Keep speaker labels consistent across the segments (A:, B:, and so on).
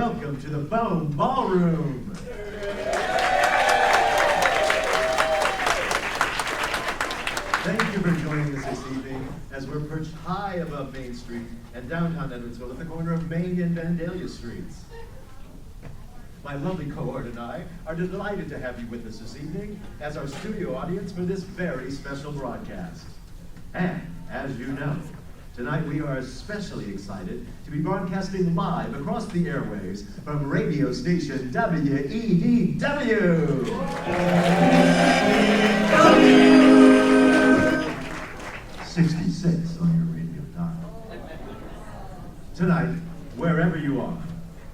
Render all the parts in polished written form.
A: welcome to the Bone Ballroom. Thank you for joining us this evening as we're perched high above Main Street and downtown Edwardsville at the corner of Main and Vandalia Streets. My lovely cohort and I are delighted to have you with us this evening as our studio audience for this very special broadcast. And as you know, tonight we are especially excited to be broadcasting live across the airwaves from radio station WEDW. 66 on your radio dial. Tonight, wherever you are,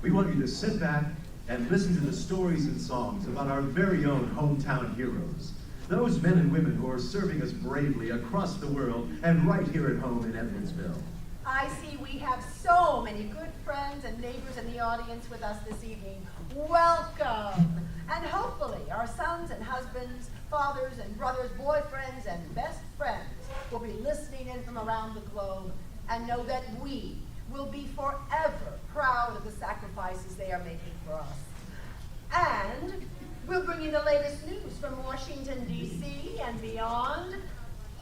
A: we want you to sit back and listen to the stories and songs about our very own hometown heroes. Those men and women who are serving us bravely across the world and right here at home in Edwardsville.
B: I see we have so many good friends and neighbors in the audience with us this evening. Welcome! And hopefully our sons and husbands, fathers and brothers, boyfriends and best friends will be listening in from around the globe and know that we will be forever proud of the sacrifices they are making for us. And we'll bring you the latest news from Washington, D.C. and beyond,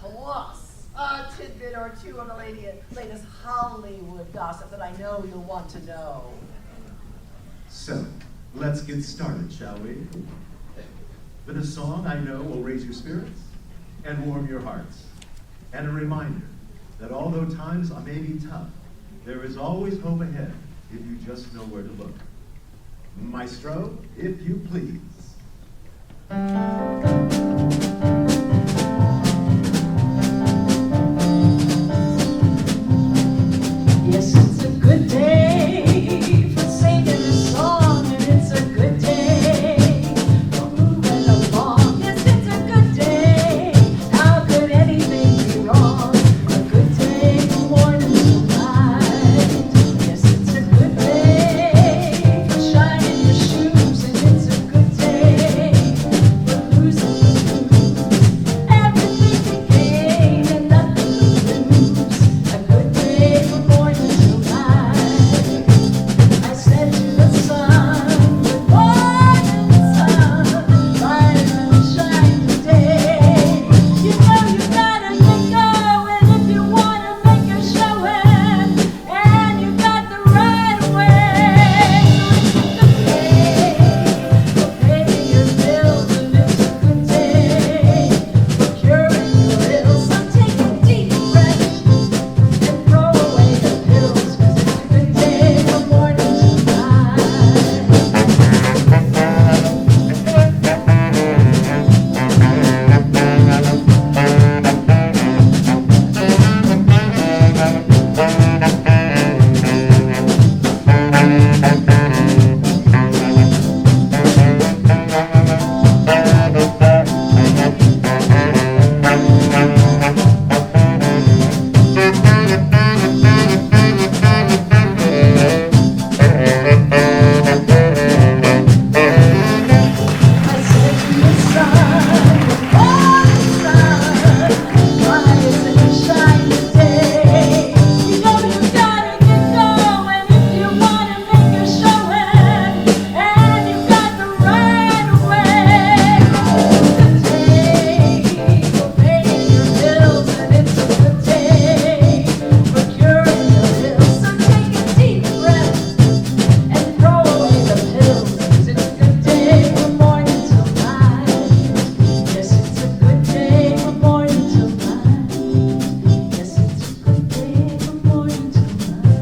B: plus a tidbit or two on the latest Hollywood gossip that I know you'll want to know.
A: So, let's get started, shall we? With a song I know will raise your spirits and warm your hearts. And a reminder that although times may be tough, there is always hope ahead if you just know where to look. Maestro, if you please.
C: Yes, it's a good day for singing a song, and it's a good day for moving along. Yes, it's a good day. How could anything be wrong? A good day from morning till night. Yes, it's a good day for shining your shoes, and it's a good day for losing the blues. Everything to gain and nothing to lose. A good day from morning till night. I said to the sun, good morning, sun, rise and shine today. You know you gotta get going if you wanna make a showing, and you got the right way. So it's a good day for paying your bills, and it's a good day for curing your ills. So take a deep breath and throw away the pills, 'cause it's a good day from morning till night. I said to the sun, good morning, sun, rise and shine today. You know you gotta get going if you wanna make a showing, and you got the right way. It's a day for paying your bills, and it's a good day for curing your ills. So take a deep breath and throw away the pills, 'cause it's a good day from morning till night. Yes, it's a good day from morning till night. Yes, it's a good day from morning till night.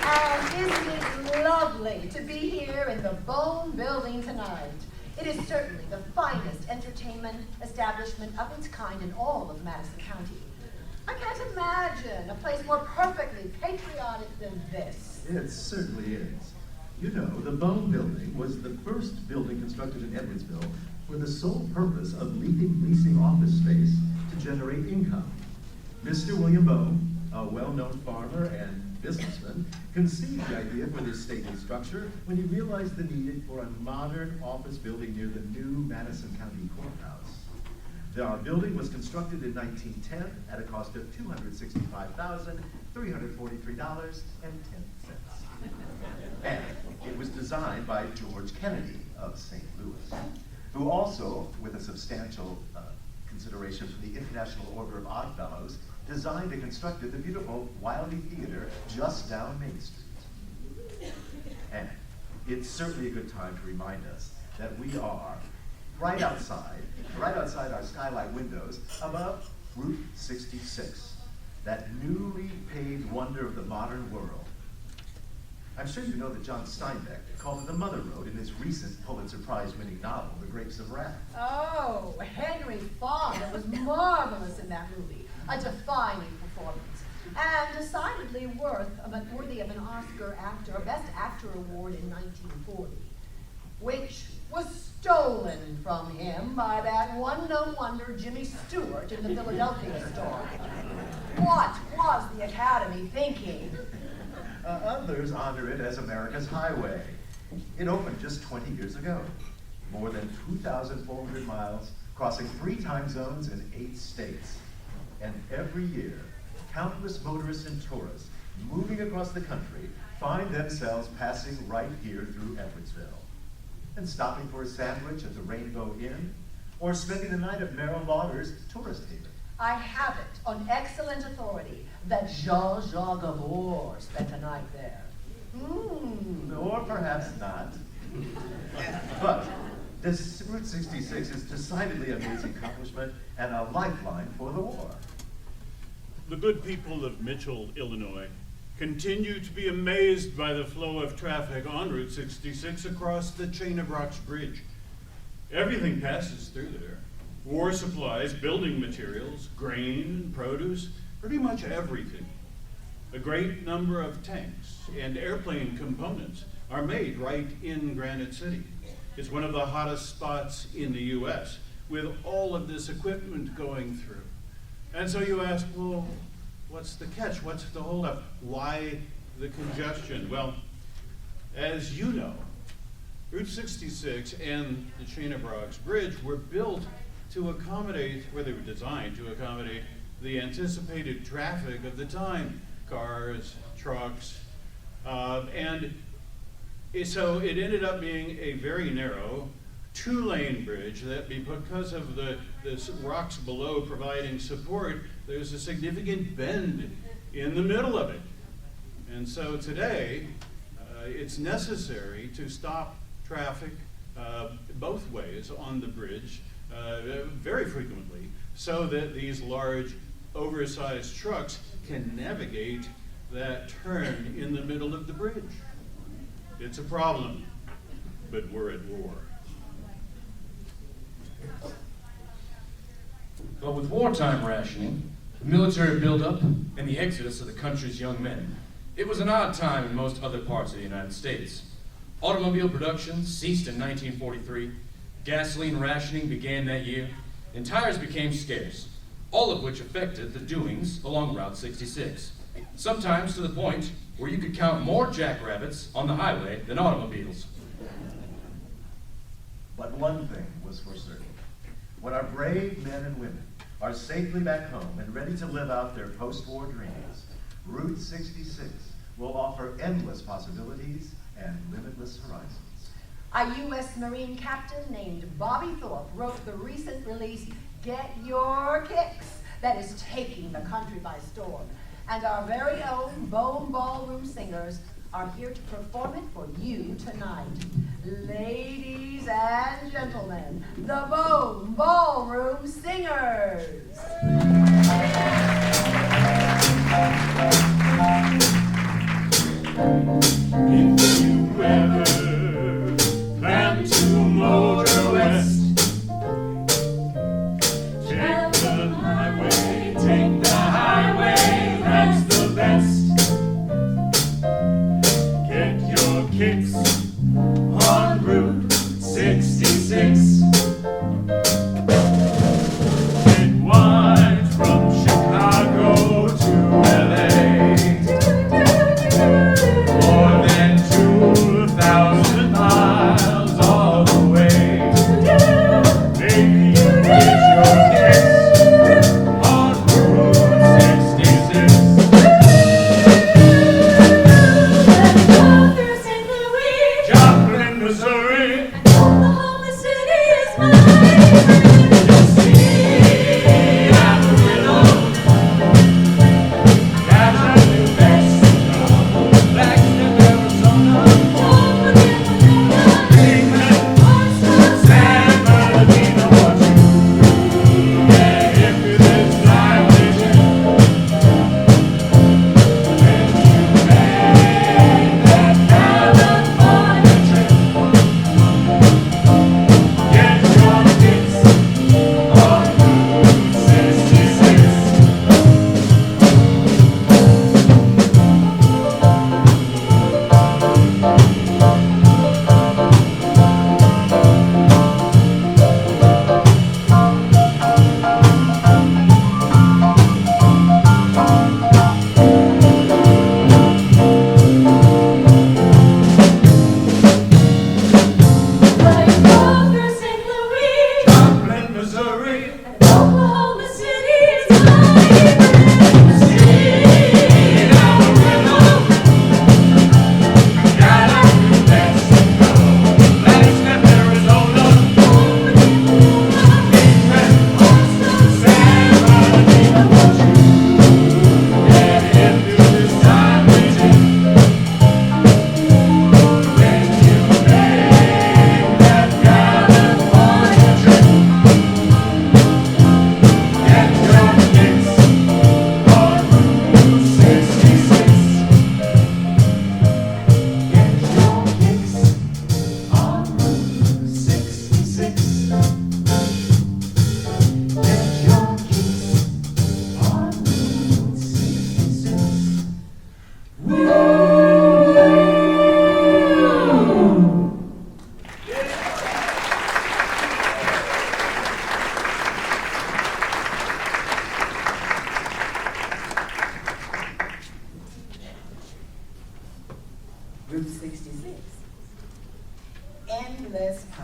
B: And isn't it lovely to be here in the Bone Building tonight? It is certainly the finest entertainment establishment of its kind in all of Madison County. I can't imagine a place more perfectly patriotic than this.
A: It certainly is. You know, the Bone Building was the first building constructed in Edwardsville for the sole purpose of leasing office space to generate income. Mr. William Bone, a well-known farmer and businessman, conceived the idea for this stately structure when he realized the need for a modern office building near the new Madison County Courthouse. The building was constructed in 1910 at a cost of $265,343.10. And it was designed by George Kennedy of St. Louis, who also, with a substantial consideration from the International Order of Odd Fellows, designed and constructed the beautiful Wiley Theater just down Main Street. And it's certainly a good time to remind us that we are right outside our skylight windows above Route 66, that newly paved wonder of the modern world. I'm sure you know that John Steinbeck called it the Mother Road in his recent Pulitzer Prize-winning novel, The Grapes of Wrath.
B: Oh, Henry Fonda was marvelous in that movie. A defining performance. And decidedly worthy of an Oscar Best Actor award in 1940, which was stolen from him by that one-no wonder Jimmy Stewart in the Philadelphia story. What was the Academy thinking?
A: Others honor it as America's highway. It opened just 20 years ago. More than 2,400 miles, crossing 3 time zones in 8 states. And every year, countless motorists and tourists moving across the country find themselves passing right here through Edwardsville and stopping for a sandwich at the Rainbow Inn or spending the night at Merrill Lauder's tourist haven.
B: I have it on excellent authority that Jean-Jacques Gabor spent a night there.
A: Or perhaps not. But this Route 66 is decidedly an amazing accomplishment and a lifeline for the war.
D: The good people of Mitchell, Illinois, continue to be amazed by the flow of traffic on Route 66 across the Chain of Rocks Bridge. Everything passes through there. War supplies, building materials, grain, produce, pretty much everything. A great number of tanks and airplane components are made right in Granite City. It's one of the hottest spots in the U.S. with all of this equipment going through. And so you ask, well, what's the catch? What's the holdup? Why the congestion? Well, as you know, Route 66 and the Chain of Rocks Bridge were built to accommodate, where they were designed to accommodate the anticipated traffic of the time, cars, trucks, and so it ended up being a very narrow 2-lane bridge that, because of the rocks below providing support, there's a significant bend in the middle of it. And so today, it's necessary to stop traffic both ways on the bridge very frequently, so that these large, oversized trucks can navigate that turn in the middle of the bridge. It's a problem, but we're at war.
E: But with wartime rationing, the military buildup, and the exodus of the country's young men, it was an odd time in most other parts of the United States. Automobile production ceased in 1943, gasoline rationing began that year, and tires became scarce, all of which affected the doings along Route 66, sometimes to the point where you could count more jackrabbits on the highway than automobiles.
A: But one thing was for certain. When our brave men and women are safely back home and ready to live out their post-war dreams, Route 66 will offer endless possibilities and limitless horizons.
B: A U.S. Marine captain named Bobby Thorpe wrote the recent release, Get Your Kicks, that is taking the country by storm. And our very own Bone Ballroom singers are here to perform it for you tonight. Ladies and gentlemen, the Bone Ballroom Singers.
D: If you ever plan to motor west, take the highway, that's the best. Get your kicks on Route 66. Get wide.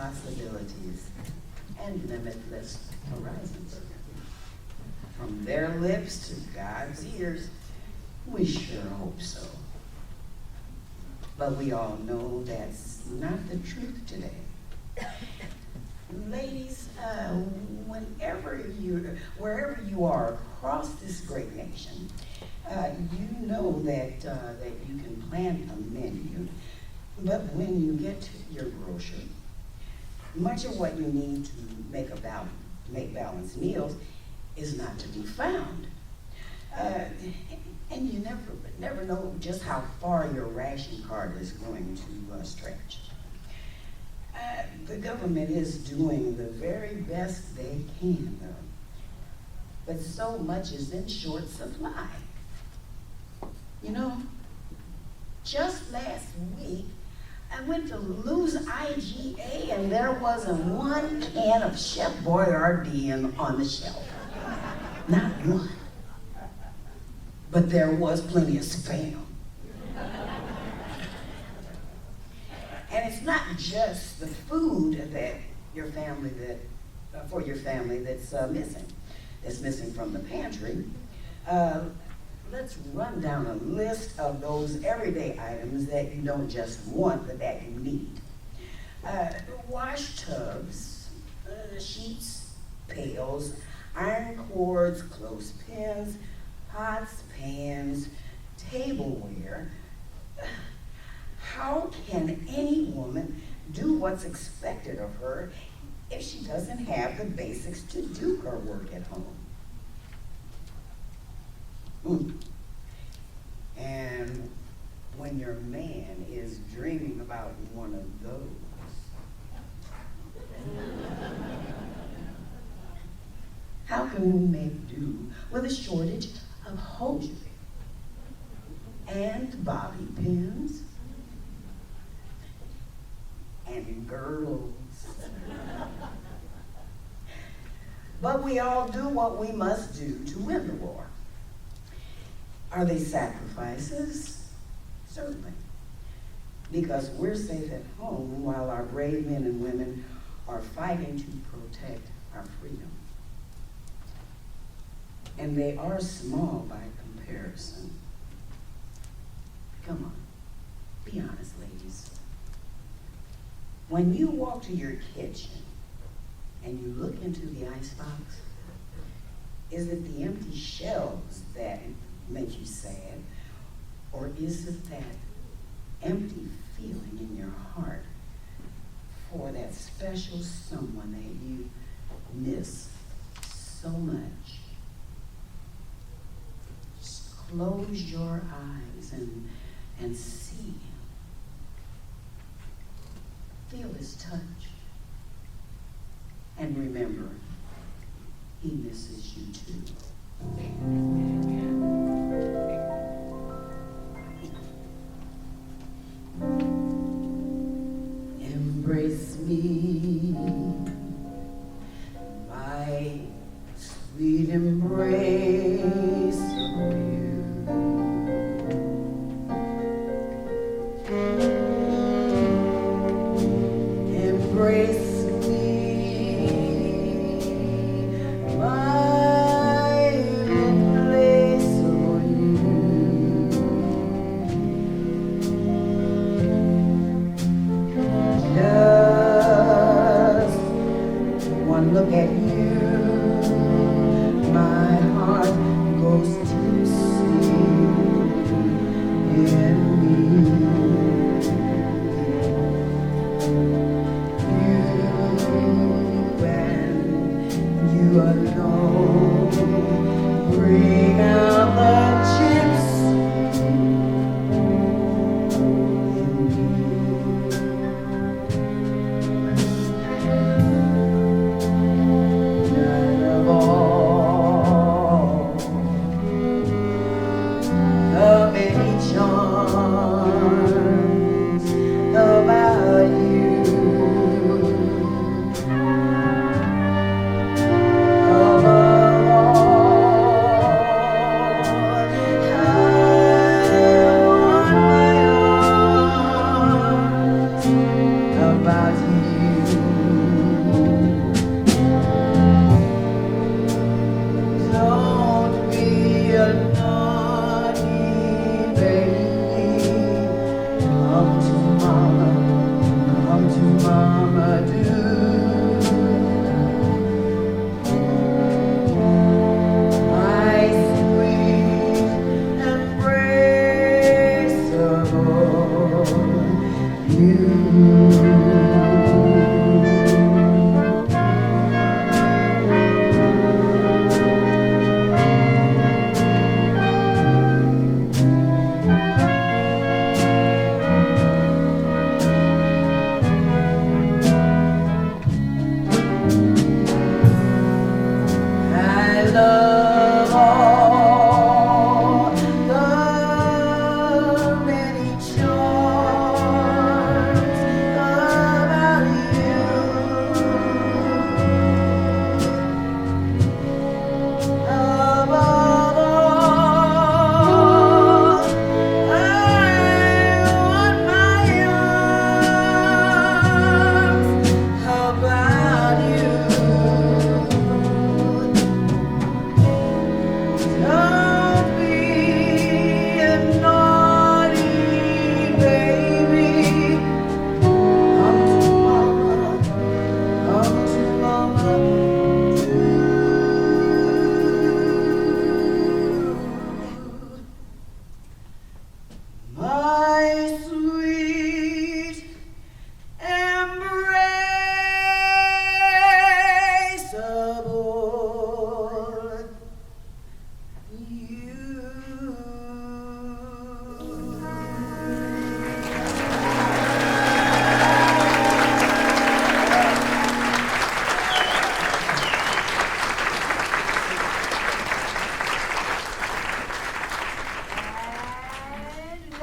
F: possibilities and limitless horizons. From their lips to God's ears, we sure hope so. But we all know that's not the truth today. Ladies, wherever you are across this great nation, you know that you can plan a menu, but when you get to your grocery, much of what you need to make balanced meals is not to be found. And you never know just how far your ration card is going to stretch. The government is doing the very best they can, though. But so much is in short supply. You know, just last week, I went to Lou's IGA and there wasn't one can of Chef Boyardee on the shelf. Not one. But there was plenty of Spam. And it's not just the food that for your family that's missing. It's missing from the pantry. Let's run down a list of those everyday items that you don't just want, but that you need. Wash tubs, sheets, pails, iron cords, clothespins, pots, pans, tableware. How can any woman do what's expected of her if she doesn't have the basics to do her work at home? And when your man is dreaming about one of those, how can we make do with a shortage of hosiery and bobby pins and girdles? But we all do what we must do to win the war. Are they sacrifices? Certainly. Because we're safe at home while our brave men and women are fighting to protect our freedom. And they are small by comparison. Come on, be honest, ladies. When you walk to your kitchen and you look into the icebox, is it the empty shelves that make you sad, or is it that empty feeling in your heart for that special someone that you miss so much? Just close your eyes and see him. Feel his touch. And remember, he misses you too. Embrace me, my sweet embrace of you. Embrace me, my place for you. Just one look at you, my heart goes to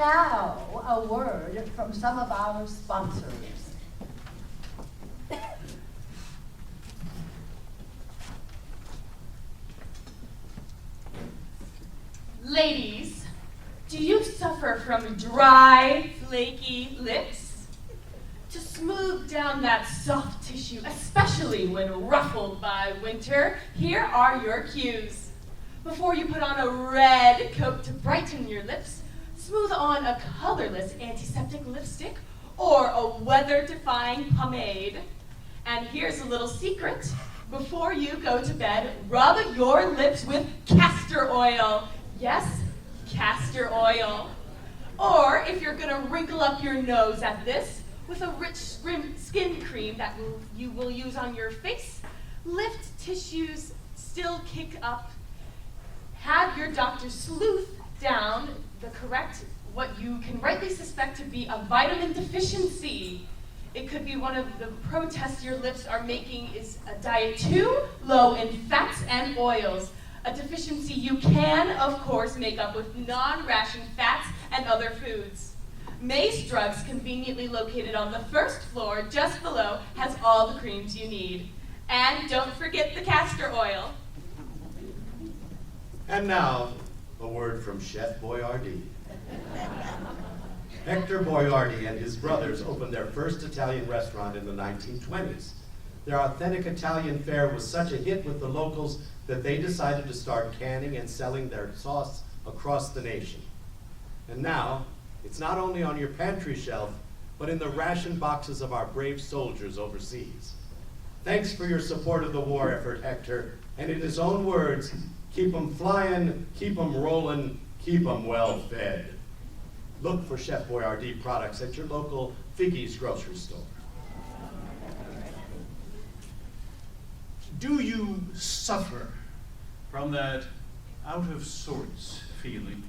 B: now, a word from some of our sponsors.
G: Ladies, do you suffer from dry, flaky lips? To smooth down that soft tissue, especially when ruffled by winter, here are your cues. Before you put on a red coat to brighten your lips, smooth on a colorless antiseptic lipstick or a weather-defying pomade. And here's a little secret. Before you go to bed, rub your lips with castor oil. Yes, castor oil. Or if you're gonna wrinkle up your nose at this with a rich skin cream that you will use on your face, lift tissues, still kick up. Have your doctor sleuth down what you can rightly suspect to be a vitamin deficiency. It could be one of the protests your lips are making is a diet too low in fats and oils. A deficiency you can, of course, make up with non-ration fats and other foods. Mace Drugs, conveniently located on the first floor just below, has all the creams you need. And don't forget the castor oil.
A: And now, a word from Chef Boyardee. Hector Boyardee and his brothers opened their first Italian restaurant in the 1920s. Their authentic Italian fare was such a hit with the locals that they decided to start canning and selling their sauce across the nation. And now, it's not only on your pantry shelf, but in the ration boxes of our brave soldiers overseas. Thanks for your support of the war effort, Hector, and in his own words, keep 'em flying, keep 'em rolling, keep 'em well fed. Look for Chef Boyardee products at your local Figgy's grocery store.
D: Do you suffer from that out of sorts feeling?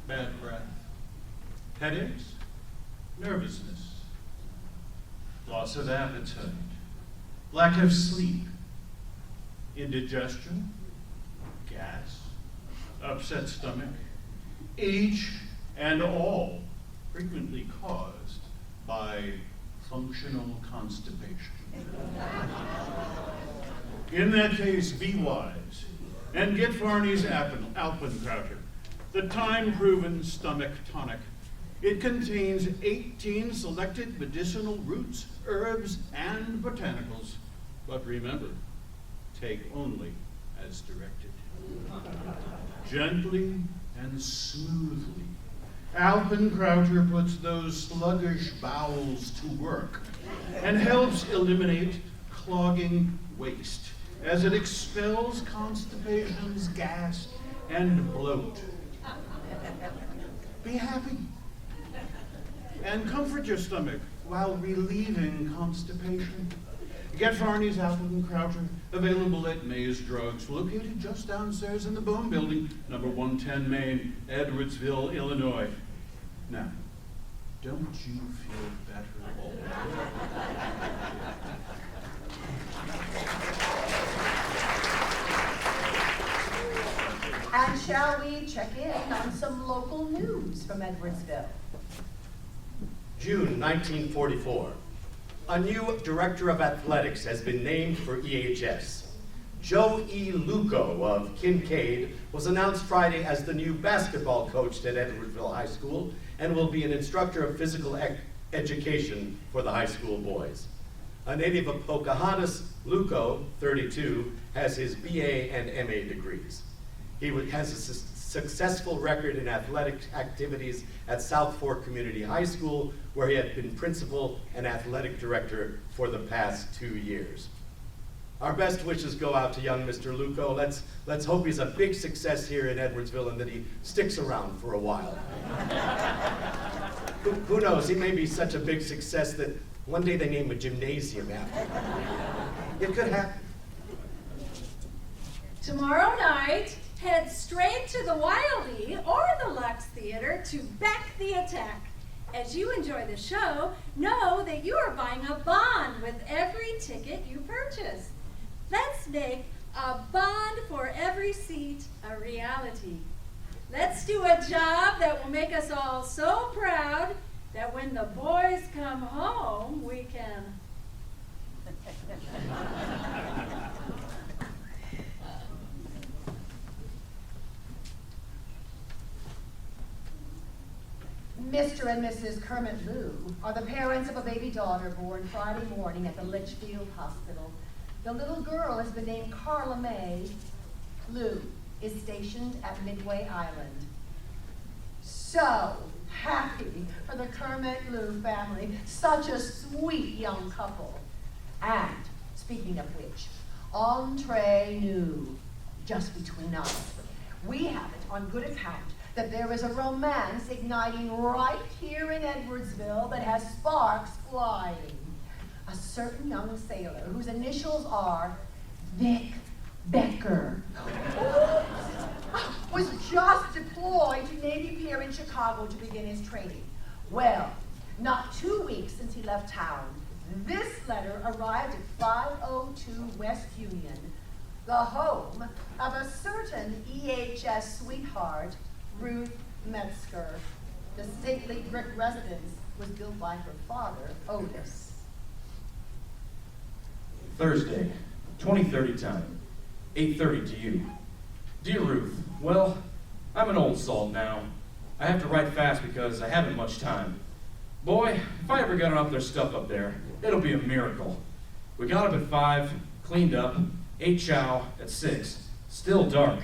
D: Bad breath, headaches, nervousness, loss of appetite, lack of sleep, indigestion, gas, upset stomach, each and all frequently caused by functional constipation. In that case, be wise and get Varney's Alpenkrauter, the time-proven stomach tonic. It contains 18 selected medicinal roots, herbs, and botanicals. But remember, take only as directed. Gently and smoothly, Alpenkrauter puts those sluggish bowels to work and helps eliminate clogging waste as it expels constipation's gas and bloat. Be happy and comfort your stomach while relieving constipation. Get Varney's Alpenkrauter, available at Maze Drugs, located just downstairs in the Bone Building, number 110 Main, Edwardsville, Illinois. Now, don't you feel better already?
B: And shall we check in on some local news from Edwardsville?
A: June 1944. A new director of athletics has been named for EHS. Joe E. Luco of Kincaid was announced Friday as the new basketball coach at Edwardsville High School and will be an instructor of physical education for the high school boys. A native of Pocahontas, Luco, 32, has his BA and MA degrees. He has a successful record in athletic activities at South Fork Community High School, where he had been principal and athletic director for the past 2 years. Our best wishes go out to young Mr. Luco. Let's hope he's a big success here in Edwardsville and that he sticks around for a while. Who knows, he may be such a big success that one day they name a gymnasium after him. It could happen.
C: Tomorrow night, head straight to the Wiley or the Lux Theater to back the attack. As you enjoy the show, know that you are buying a bond with every ticket you purchase. Let's make a bond for every seat a reality. Let's do a job that will make us all so proud that when the boys come home, we can.
B: Mr. and Mrs. Kermit Lou are the parents of a baby daughter born Friday morning at the Litchfield Hospital. The little girl has been named Carla May. Lou is stationed at Midway Island. So happy for the Kermit Lou family, such a sweet young couple. And speaking of which, entree nous, just between us, we have it on good account that there is a romance igniting right here in Edwardsville that has sparks flying. A certain young sailor whose initials are Vic Becker was just deployed to Navy Pier in Chicago to begin his training. Well, not 2 weeks since he left town, this letter arrived at 502 West Union, the home of a certain EHS sweetheart, Ruth Metzger. The stately brick residence was built by her father, Otis.
E: Thursday, 20:30 time, 8:30 to you. Dear Ruth, well, I'm an old salt now. I have to write fast because I haven't much time. Boy, if I ever get enough of their stuff up there, it'll be a miracle. We got up at 5, cleaned up, ate chow at 6, still dark.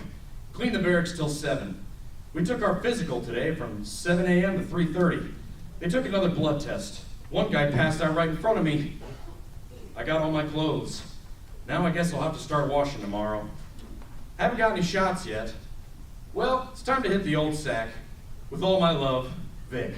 E: Cleaned the barracks till 7. We took our physical today from 7 a.m. to 3:30. They took another blood test. One guy passed out right in front of me. I got all my clothes. Now I guess I'll have to start washing tomorrow. Haven't got any shots yet. Well, it's time to hit the old sack. With all my love, Vic.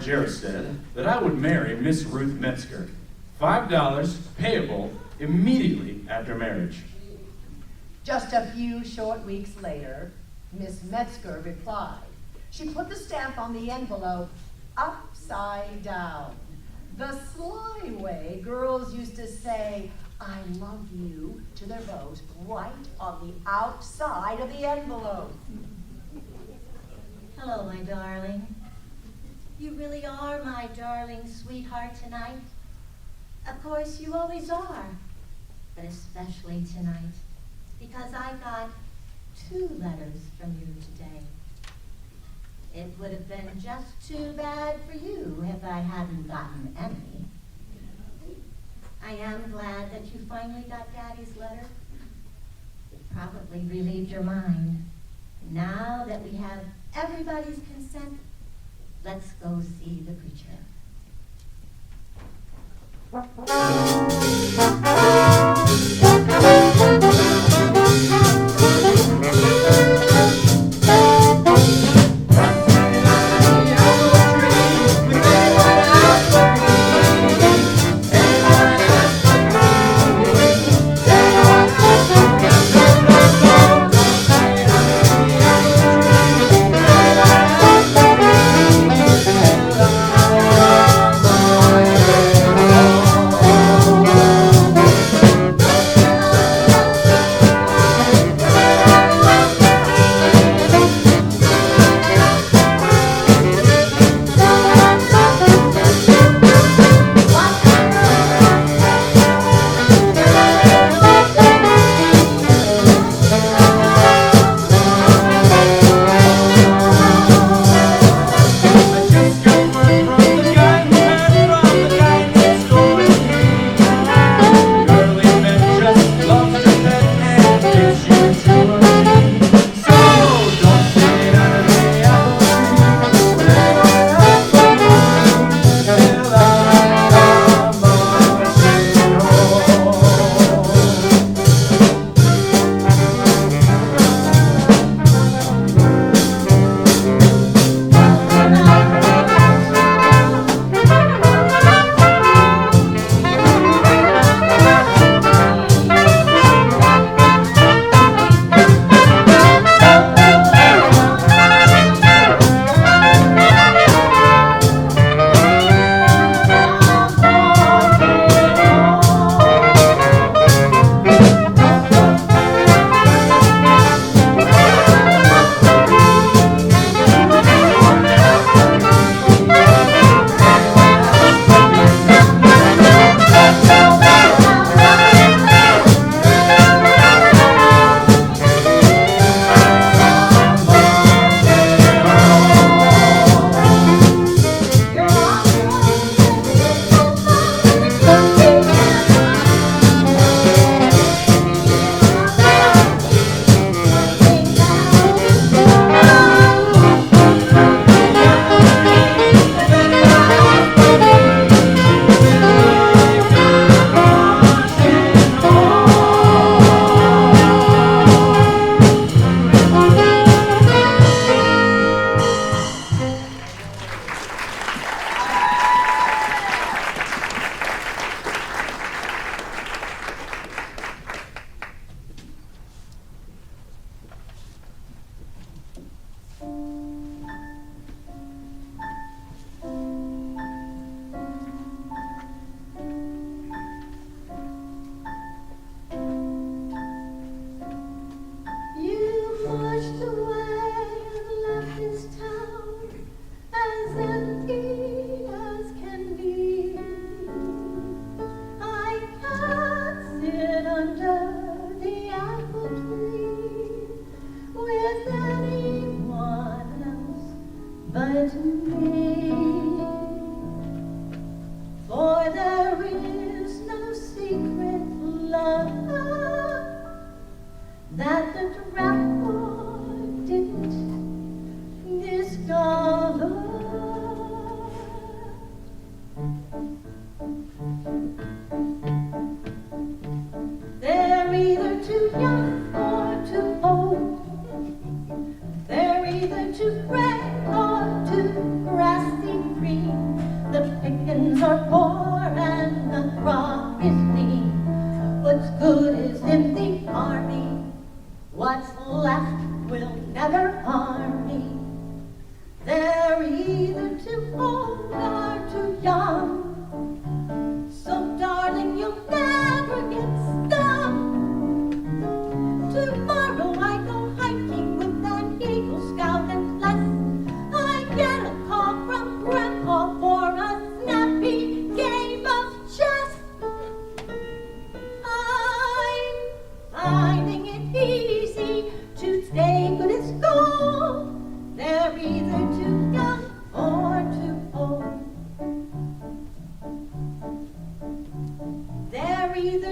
E: Jerestead that I would marry Miss Ruth Metzger. $5 payable immediately after marriage.
B: Just a few short weeks later, Miss Metzger replied. She put the stamp on the envelope upside down. The sly way girls used to say, "I love you" to their beaux right on the outside of the envelope.
C: Hello, my darling. You really are my darling sweetheart tonight. Of course, you always are, but especially tonight, because I got 2 letters from you today. It would have been just too bad for you if I hadn't gotten any. I am glad that you finally got Daddy's letter. It probably relieved your mind. Now that we have everybody's consent, let's go see the preacher.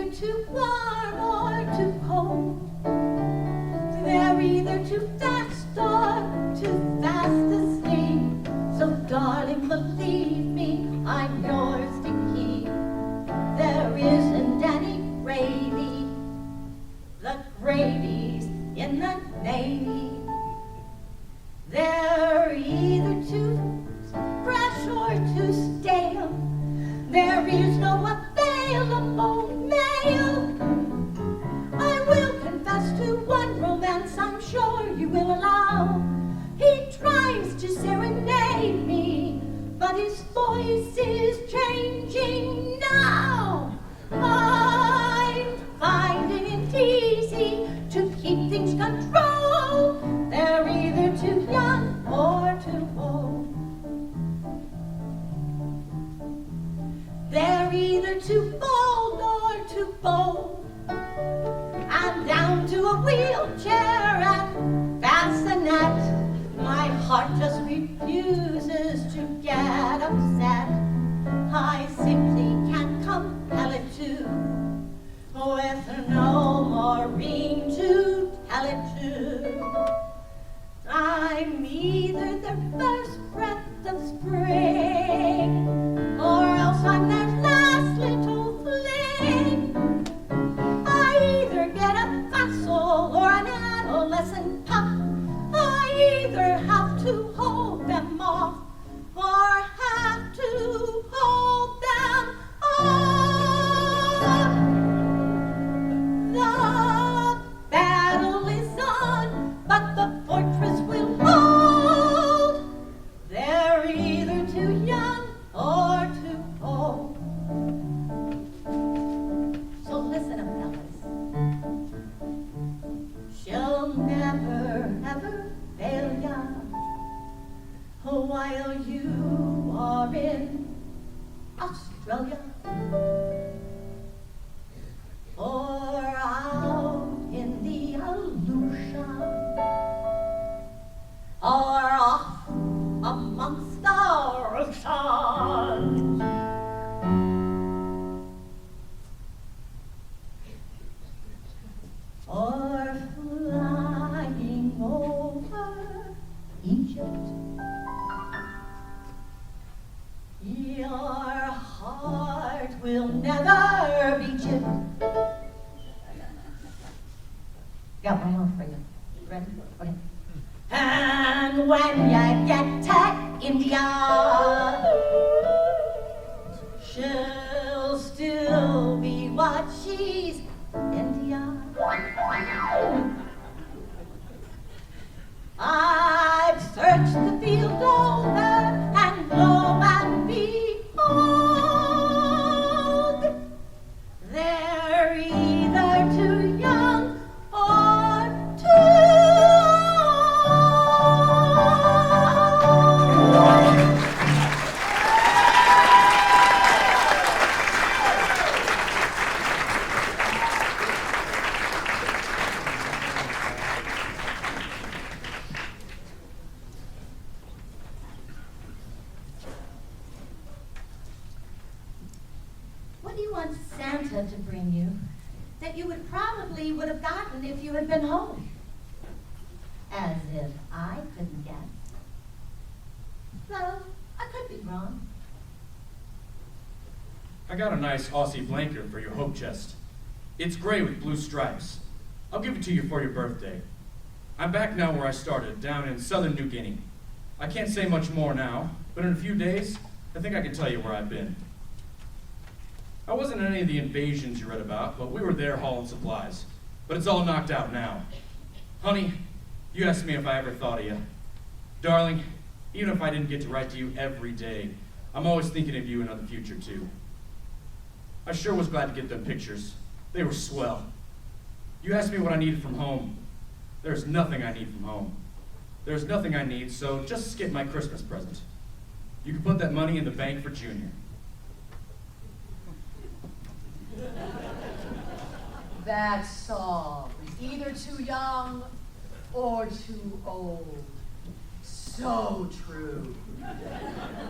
C: either too warm or too cold. They're either too fast or too fast asleep. So darling, believe me, I'm yours to keep. There isn't any gravy. The gravy's in the Navy. They're either too fresh or too stale. There is no available male. I will confess to one romance I'm sure you will allow. He tries to serenade me, but his voice is changing now. I'm finding it easy to keep things controlled. They're either too young or too old. They're either too bold or too bold. I'm down to a wheelchair and bassinet. My heart just refuses to get upset. I simply can't compel it to, with no Maureen to tell it to. I'm either their first breath of spring, or else I'm their last little fling. I either get a fossil or an adolescent pup. I either have to hold them off or have to hold them off. The battle is on, but the fortress will hold. They're either too young or too old. So listen up, fellas. She'll never, ever fail ya while you are in Australia or out in the Aleutian or off amongst the oceans. Or flying over Egypt. Your heart will never be chipped. Got one more for you. Ready? Okay. And when you get to India, she'll still be what she's India. I've searched the field over and lo and behold, they're either too young or too old. What do you want Santa to bring you that you would have gotten if you had been home? As if I couldn't guess. Though I could be wrong.
E: I got a nice Aussie blanket for your hope chest. It's gray with blue stripes. I'll give it to you for your birthday. I'm back now where I started, down in southern New Guinea. I can't say much more now, but in a few days, I think I can tell you where I've been. I wasn't in any of the invasions you read about, but we were there hauling supplies. But it's all knocked out now. Honey, you asked me if I ever thought of you. Darling, even if I didn't get to write to you every day, I'm always thinking of you in the future too. I sure was glad to get them pictures. They were swell. You asked me what I needed from home. There's nothing I need from home. There's nothing I need, so just skip my Christmas present. You can put that money in the bank for Junior.
B: That song is either too young or too old. So true.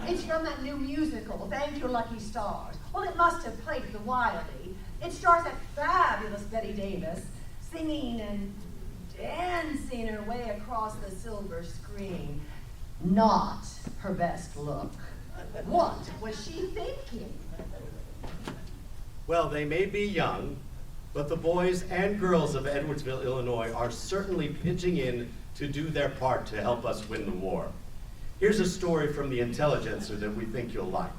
B: It's from that new musical, Thank Your Lucky Stars. Well, it must have played at the Wiley. It stars that fabulous Betty Davis singing and dancing her way across the silver screen. Not her best look. What was she thinking?
A: Well, they may be young, but the boys and girls of Edwardsville, Illinois are certainly pitching in to do their part to help us win the war. Here's a story from the Intelligencer that we think you'll like.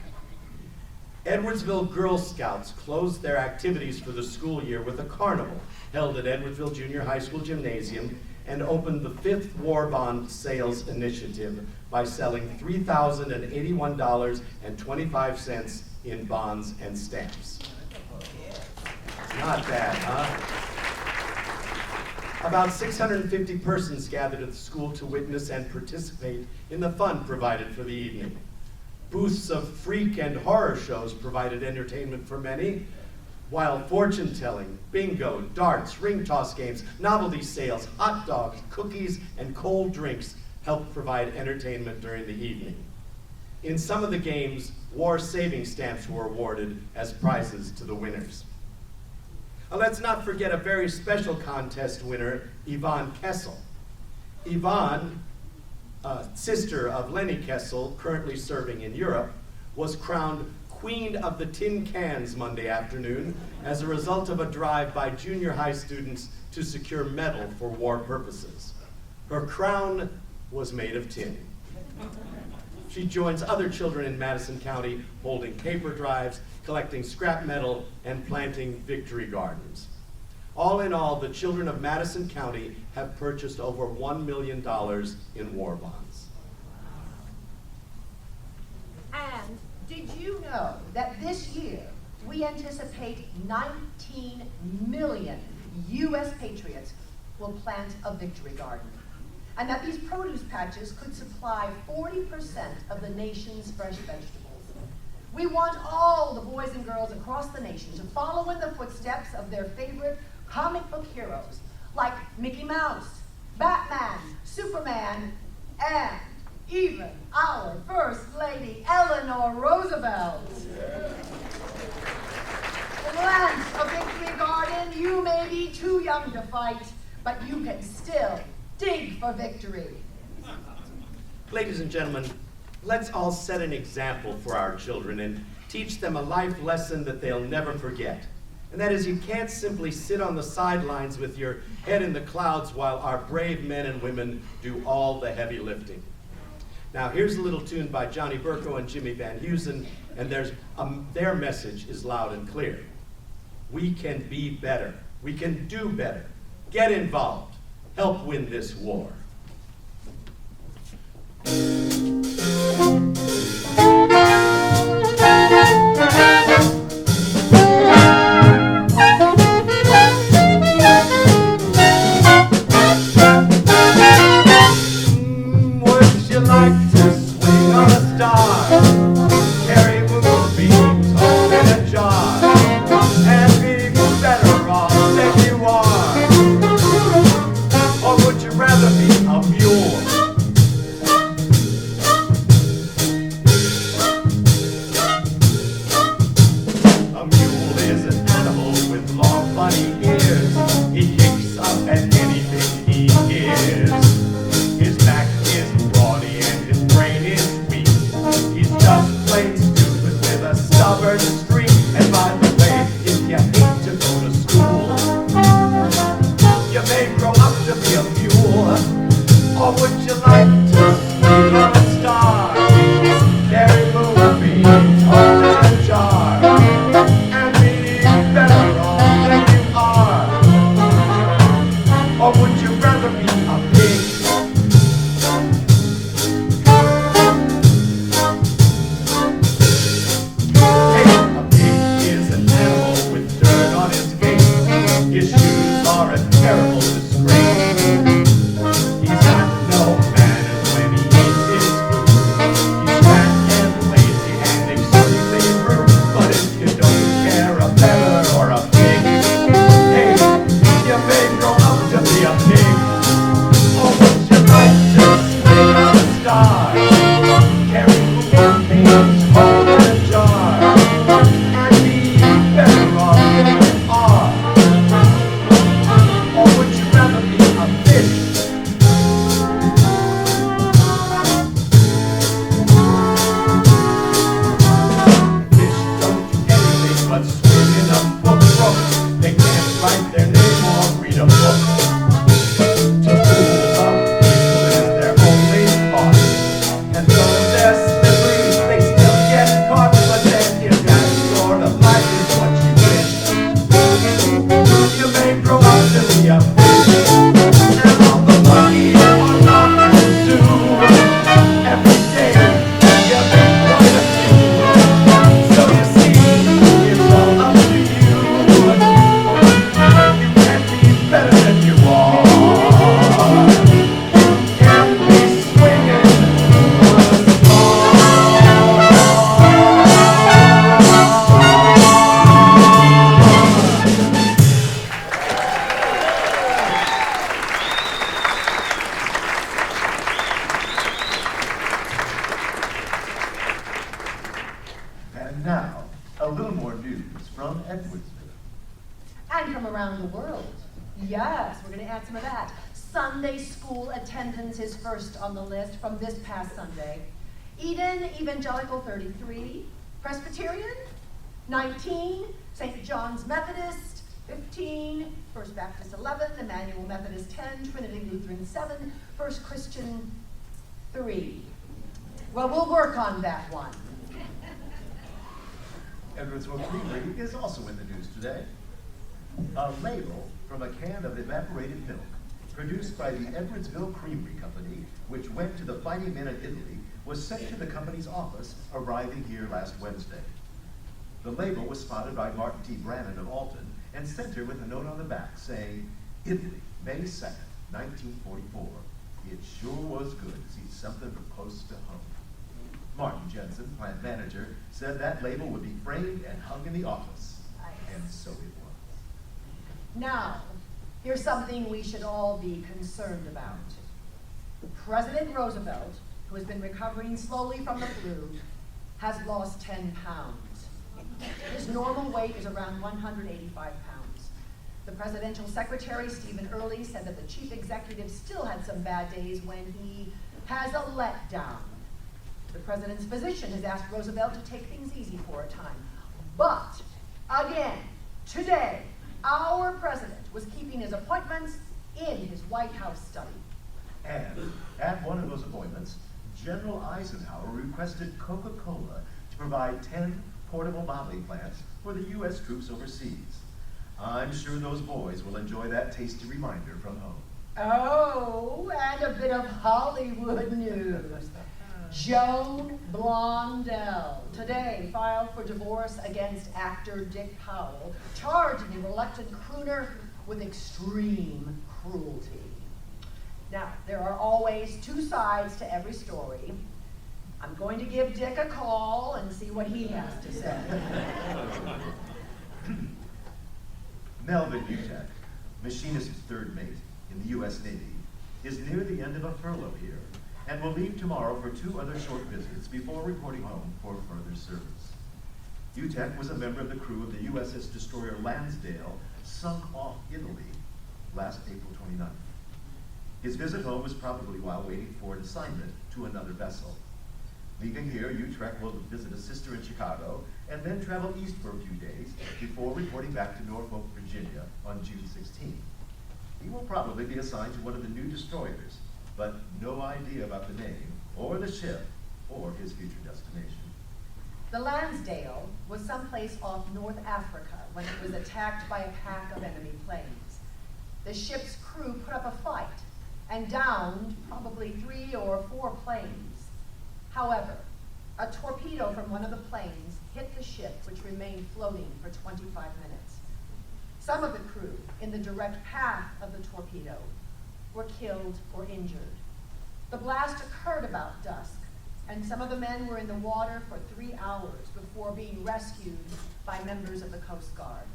A: Edwardsville Girl Scouts closed their activities for the school year with a carnival held at Edwardsville Junior High School Gymnasium and opened the 5th War Bond Sales Initiative by selling $3,081.25 in bonds and stamps. Not bad, huh? About 650 persons gathered at the school to witness and participate in the fun provided for the evening. Booths of freak and horror shows provided entertainment for many, while fortune-telling, bingo, darts, ring toss games, novelty sales, hot dogs, cookies, and cold drinks helped provide entertainment during the evening. In some of the games, war saving stamps were awarded as prizes to the winners. Let's not forget a very special contest winner, Yvonne Kessel. Yvonne, sister of Lenny Kessel, currently serving in Europe, was crowned Queen of the Tin Cans Monday afternoon as a result of a drive by junior high students to secure metal for war purposes. Her crown was made of tin. She joins other children in Madison County holding paper drives, collecting scrap metal, and planting victory gardens. All in all, the children of Madison County have purchased over $1 million in war bonds.
B: And did you know that this year we anticipate 19 million U.S. patriots will plant a victory garden? And that these produce patches could supply 40% of the nation's fresh vegetables. We want all the boys and girls across the nation to follow in the footsteps of their favorite comic book heroes, like Mickey Mouse, Batman, Superman, and even our First Lady, Eleanor Roosevelt. Plant a victory garden. You may be too young to fight, but you can still dig for victory.
A: Ladies and gentlemen, let's all set an example for our children and teach them a life lesson that they'll never forget. And that is, you can't simply sit on the sidelines with your head in the clouds while our brave men and women do all the heavy lifting. Now, here's a little tune by Johnny Burko and Jimmy Van Heusen, and their message is loud and clear. We can be better. We can do better. Get involved. Help win this war. Would you like to swing on a star? Carry moonbeams home in a jar and be better off than you are? Or would you rather be from Edwardsville.
B: And from around the world. Yes, we're going to add some of that. Sunday school attendance is first on the list from this past Sunday. Eden Evangelical 33, Presbyterian 19, St. John's Methodist 15, First Baptist 11, Emmanuel Methodist 10, Trinity Lutheran 7, First Christian 3. Well, we'll work on that one.
A: Edwardsville Creamery is also in the news today. A label from a can of evaporated milk produced by the Edwardsville Creamery Company, which went to the fighting men in Italy, was sent to the company's office, arriving here last Wednesday. The label was spotted by Martin T. Brannon of Alton and sent her with a note on the back saying, Italy, May 2nd, 1944. It sure was good to see something from close to home. Martin Jensen, plant manager, said that label would be framed and hung in the office. And so it was.
B: Now, here's something we should all be concerned about. President Roosevelt, who has been recovering slowly from the flu, has lost 10 pounds. His normal weight is around 185 pounds. The presidential secretary, Stephen Early, said that the chief executive still had some bad days when he has a letdown. The president's physician has asked Roosevelt to take things easy for a time. But, again, today, our president was keeping his appointments in his White House study.
A: And at one of those appointments, General Eisenhower requested Coca-Cola to provide 10 portable bottling plants for the U.S. troops overseas. I'm sure those boys will enjoy that tasty reminder from home.
B: Oh, and a bit of Hollywood news. Joan Blondell today filed for divorce against actor Dick Powell, charging the reluctant crooner with extreme cruelty. Now, there are always two sides to every story. I'm going to give Dick a call and see what he has to say.
A: Melvin Utek, machinist third mate in the U.S. Navy, is near the end of a furlough here and will leave tomorrow for 2 other short visits before reporting home for further service. Utek was a member of the crew of the USS destroyer Lansdale, sunk off Italy last April 29th. His visit home was probably while waiting for an assignment to another vessel. Leaving here, Utrecht will visit a sister in Chicago and then travel east for a few days before reporting back to Norfolk, Virginia on June 16th. He will probably be assigned to one of the new destroyers, but no idea about the name or the ship or his future destination.
B: The Lansdale was someplace off North Africa when it was attacked by a pack of enemy planes. The ship's crew put up a fight and downed probably 3 or 4 planes. However, a torpedo from one of the planes hit the ship, which remained floating for 25 minutes. Some of the crew in the direct path of the torpedo were killed or injured. The blast occurred about dusk, and some of the men were in the water for 3 hours before being rescued by members of the Coast Guard.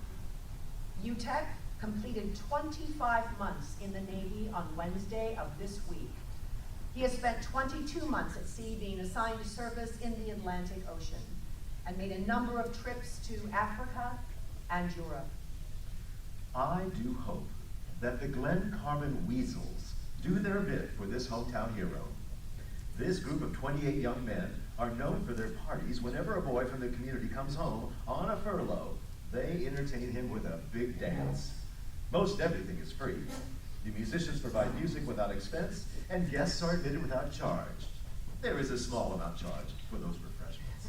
B: Utek completed 25 months in the Navy on Wednesday of this week. He has spent 22 months at sea being assigned to service in the Atlantic Ocean and made a number of trips to Africa and Europe.
A: I do hope that the Glen Carmen Weasels do their bit for this hometown hero. This group of 28 young men are known for their parties whenever a boy from the community comes home on a furlough. They entertain him with a big dance. Most everything is free. The musicians provide music without expense, and guests are admitted without charge. There is a small amount charged for those refreshments.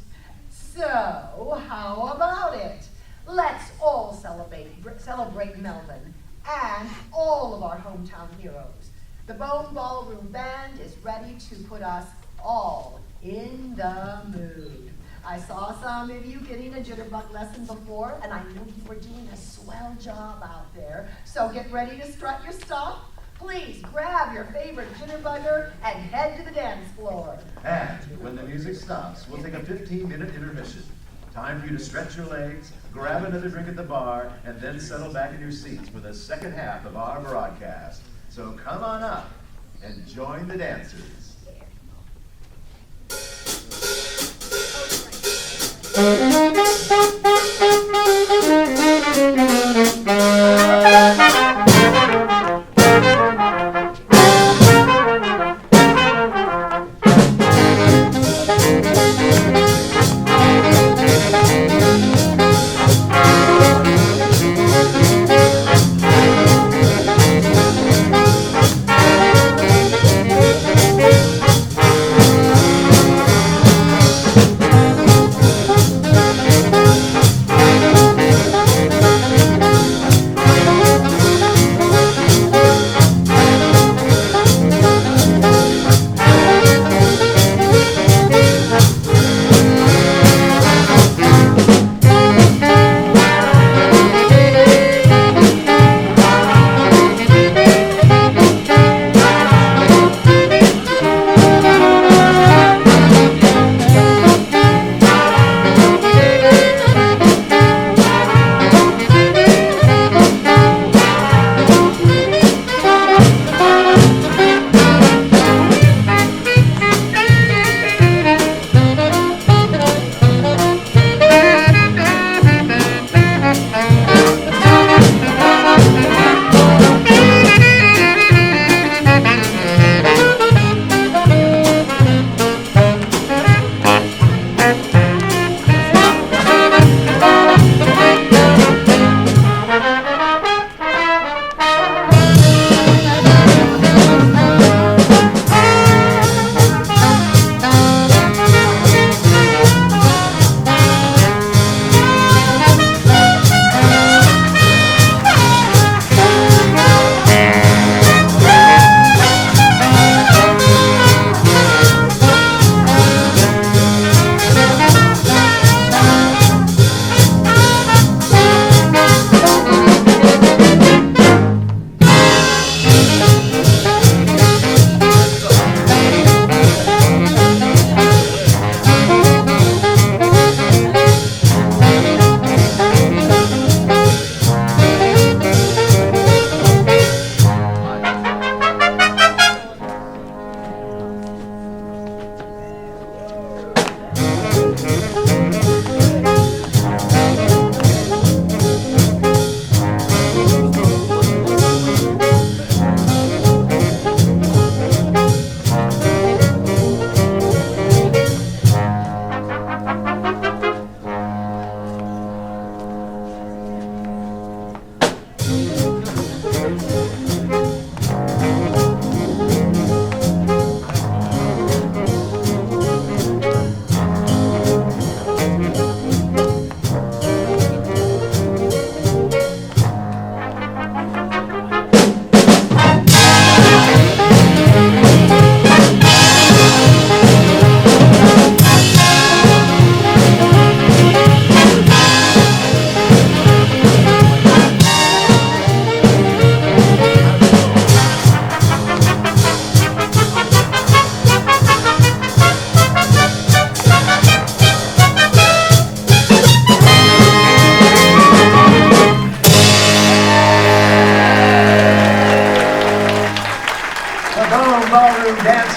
B: So, how about it? Let's all celebrate Melvin and all of our hometown heroes. The Bone Ballroom Band is ready to put us all in the mood. I saw some of you getting a jitterbug lesson before, and I knew you were doing a swell job out there. So get ready to strut your stuff. Please grab your favorite jitterbugger and head to the dance floor.
A: And when the music stops, we'll take a 15-minute intermission. Time for you to stretch your legs, grab another drink at the bar, and then settle back in your seats for the second half of our broadcast. So come on up and join the dancers.
C: Thank you.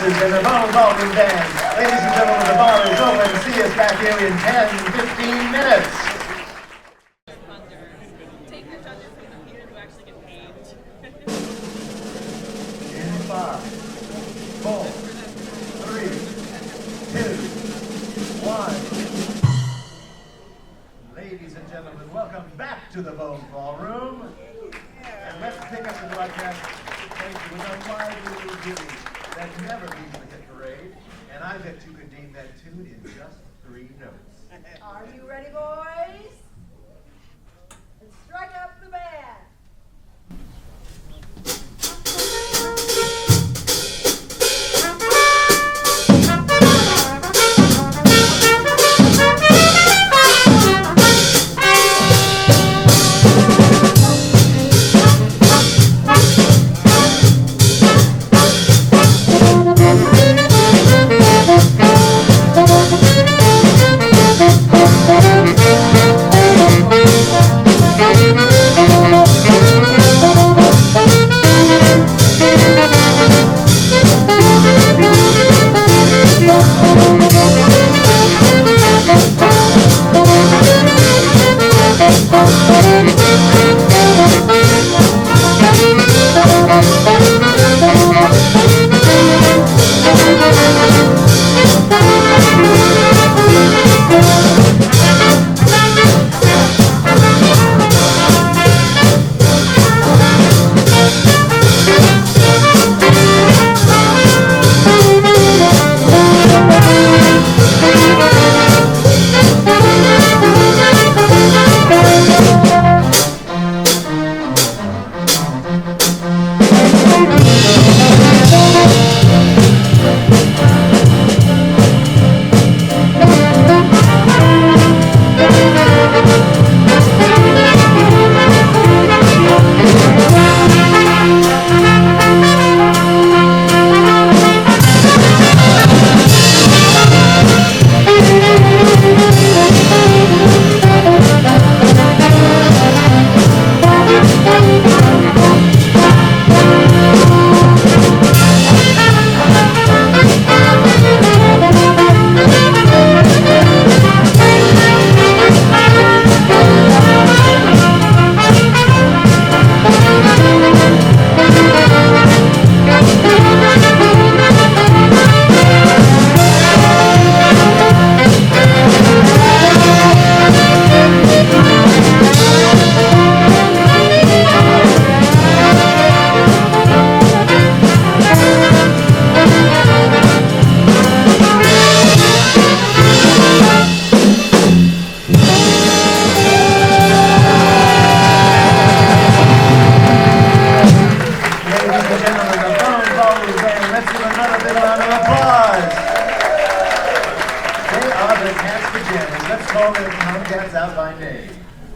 A: Players and the Bone Ballroom Band. Ladies and gentlemen, the bar is open. See us back here in 10-15 minutes.
G: Take the judges from the theater who actually get paid.
A: In 5, 4, 3, 2, 1. Ladies and gentlemen, welcome back to the Bone Ballroom. And let's pick up the broadcast. Thank you. With a lively little ditty that never leaves the hit parade. And I bet you could name that tune in just 3 notes.
B: Are you ready, boys? Let's strike up the band.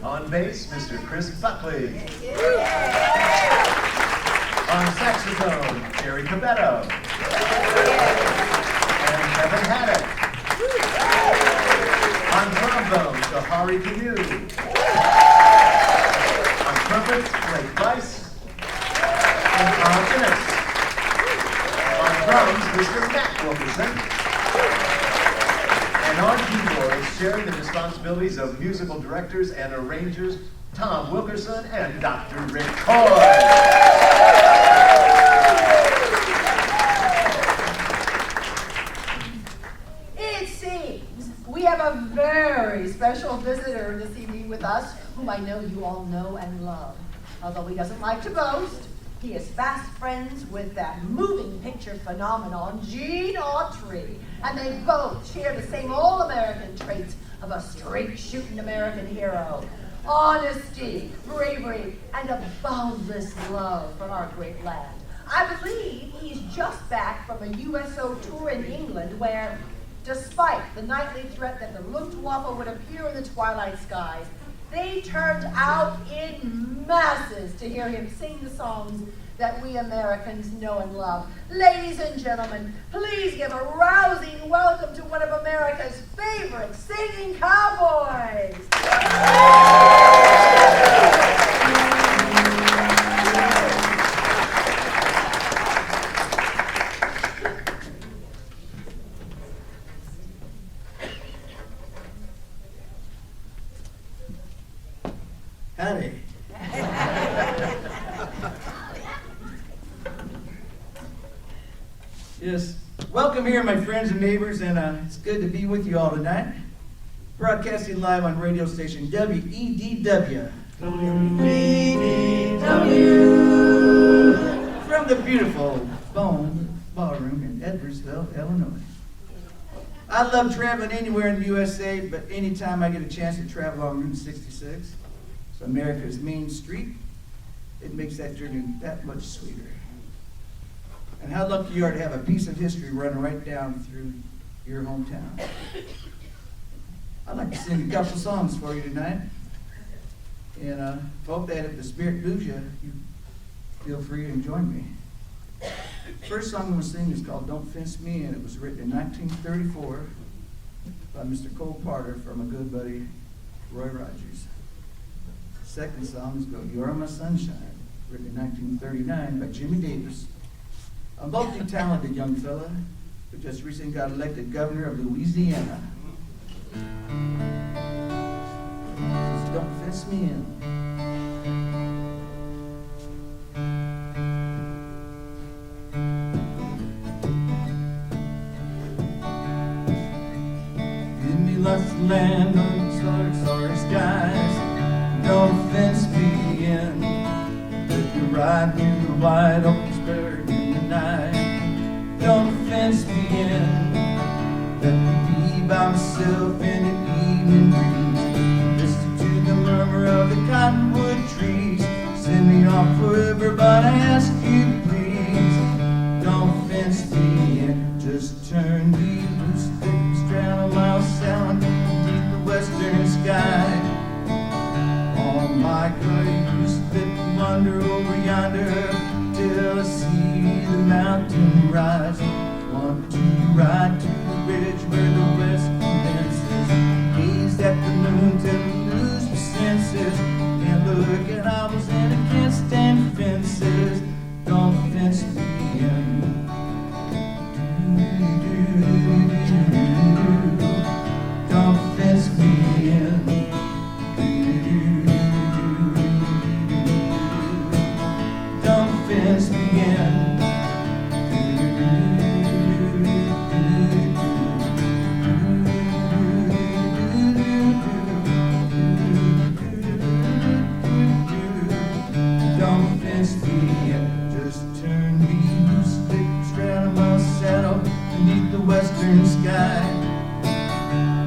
A: On bass, Mr. Chris Buckley. On saxophone, Jerry Cabetto. And Kevin Haddock. On trombone, Jahari Canoe. On trumpets, Blake Weiss. And on tennis. On drums, Mr. Matt Wilkerson. And on keyboards, sharing the responsibilities of musical directors and arrangers, Tom Wilkerson and Dr. Rick Coy.
B: It seems we have a very special visitor this evening with us, whom I know you all know and love. Although he doesn't like to boast, he is fast friends with that moving picture phenomenon, Gene Autry. And they both share the same all-American traits of a straight-shooting American hero. Honesty, bravery, and a boundless love for our great land. I believe he's just back from a USO tour in England where, despite the nightly threat that the Luftwaffe would appear in the twilight skies, they turned out in masses to hear him sing the songs that we Americans know and love. Ladies and gentlemen, please give a rousing welcome to one of America's favorite singing cowboys.
H: Howdy. Yes, welcome here, my friends and neighbors, and it's good to be with you all tonight. Broadcasting live on radio station WEDW. WEDW. From the beautiful Ballroom in Edwardsville, Illinois. I love traveling anywhere in the USA, but anytime I get a chance to travel on Route 66, it's America's main street, it makes that journey that much sweeter. And how lucky you are to have a piece of history running right down through your hometown. I'd like to sing a couple songs for you tonight. And hope that if the spirit moves you, you feel free to join me. First song I'm going to sing is called Don't Fence Me In. It was written in 1934 by Mr. Cole Parter from a good buddy, Roy Rogers. Second song is called You Are My Sunshine, written in 1939 by Jimmy Davis, a multi-talented young fella who just recently got elected governor of Louisiana. So don't fence me in. Give me lots of land on starry skies. Don't fence me in. If you ride through the wide open spur in the night, don't fence me in. Let me be by myself in the evening breeze. Listen to the murmur of the cottonwood trees. Send me off forever, but I ask you please. Don't fence me in. Just turn me loose, thick straddle mile sound beneath the western sky. On my canoes, let me wander over yonder till I see the mountain rise. Want to ride to the ridge where the west commences. Gaze at the moon till we lose my senses. And look at owls and I can't stand fences. Don't fence me in. Don't fence me in. Don't fence me in. Don't fence me in. Just turn me loose, thick straddle my saddle beneath the western sky.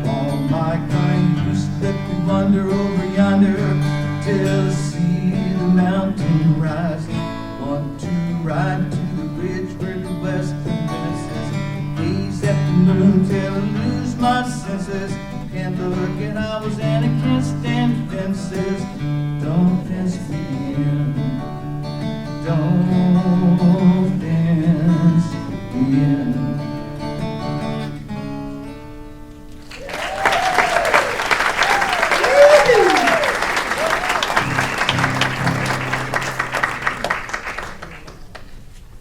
H: All my kind use, let me wander over yonder till I see the mountain rise. Want to ride to the ridge where the west commences. Gaze at the moon till I lose my senses. Can't look at owls and I can't stand fences. Don't fence me in. Don't fence me in.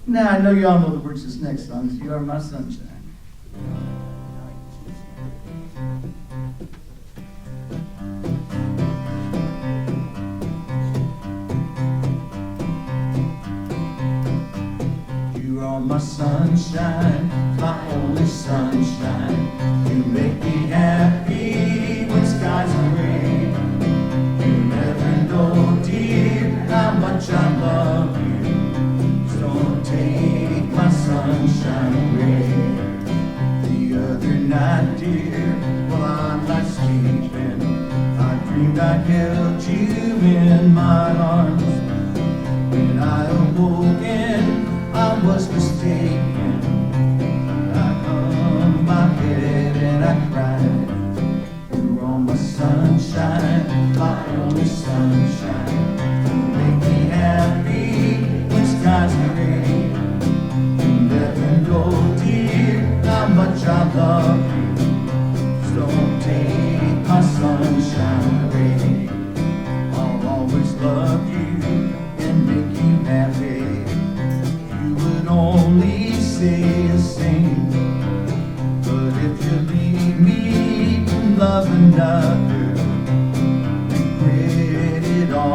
H: Now, I know you all know the words of this next song. You Are My Sunshine. You are my sunshine, my only sunshine. You make me happy when skies are gray. You never know, dear, how much I love you. Don't take my sunshine away. The other night, dear, while I'm not sleeping, I dreamed I held you in my arms. When I awoke and I was mistaken, I hung my head and I cried. You are my sunshine, my only sunshine. You make me happy when skies are gray. You never know, dear, how much I love you. So don't take my sunshine away. I'll always love you and make you happy. You would only say the same. But if you leave me to love another, regret it all.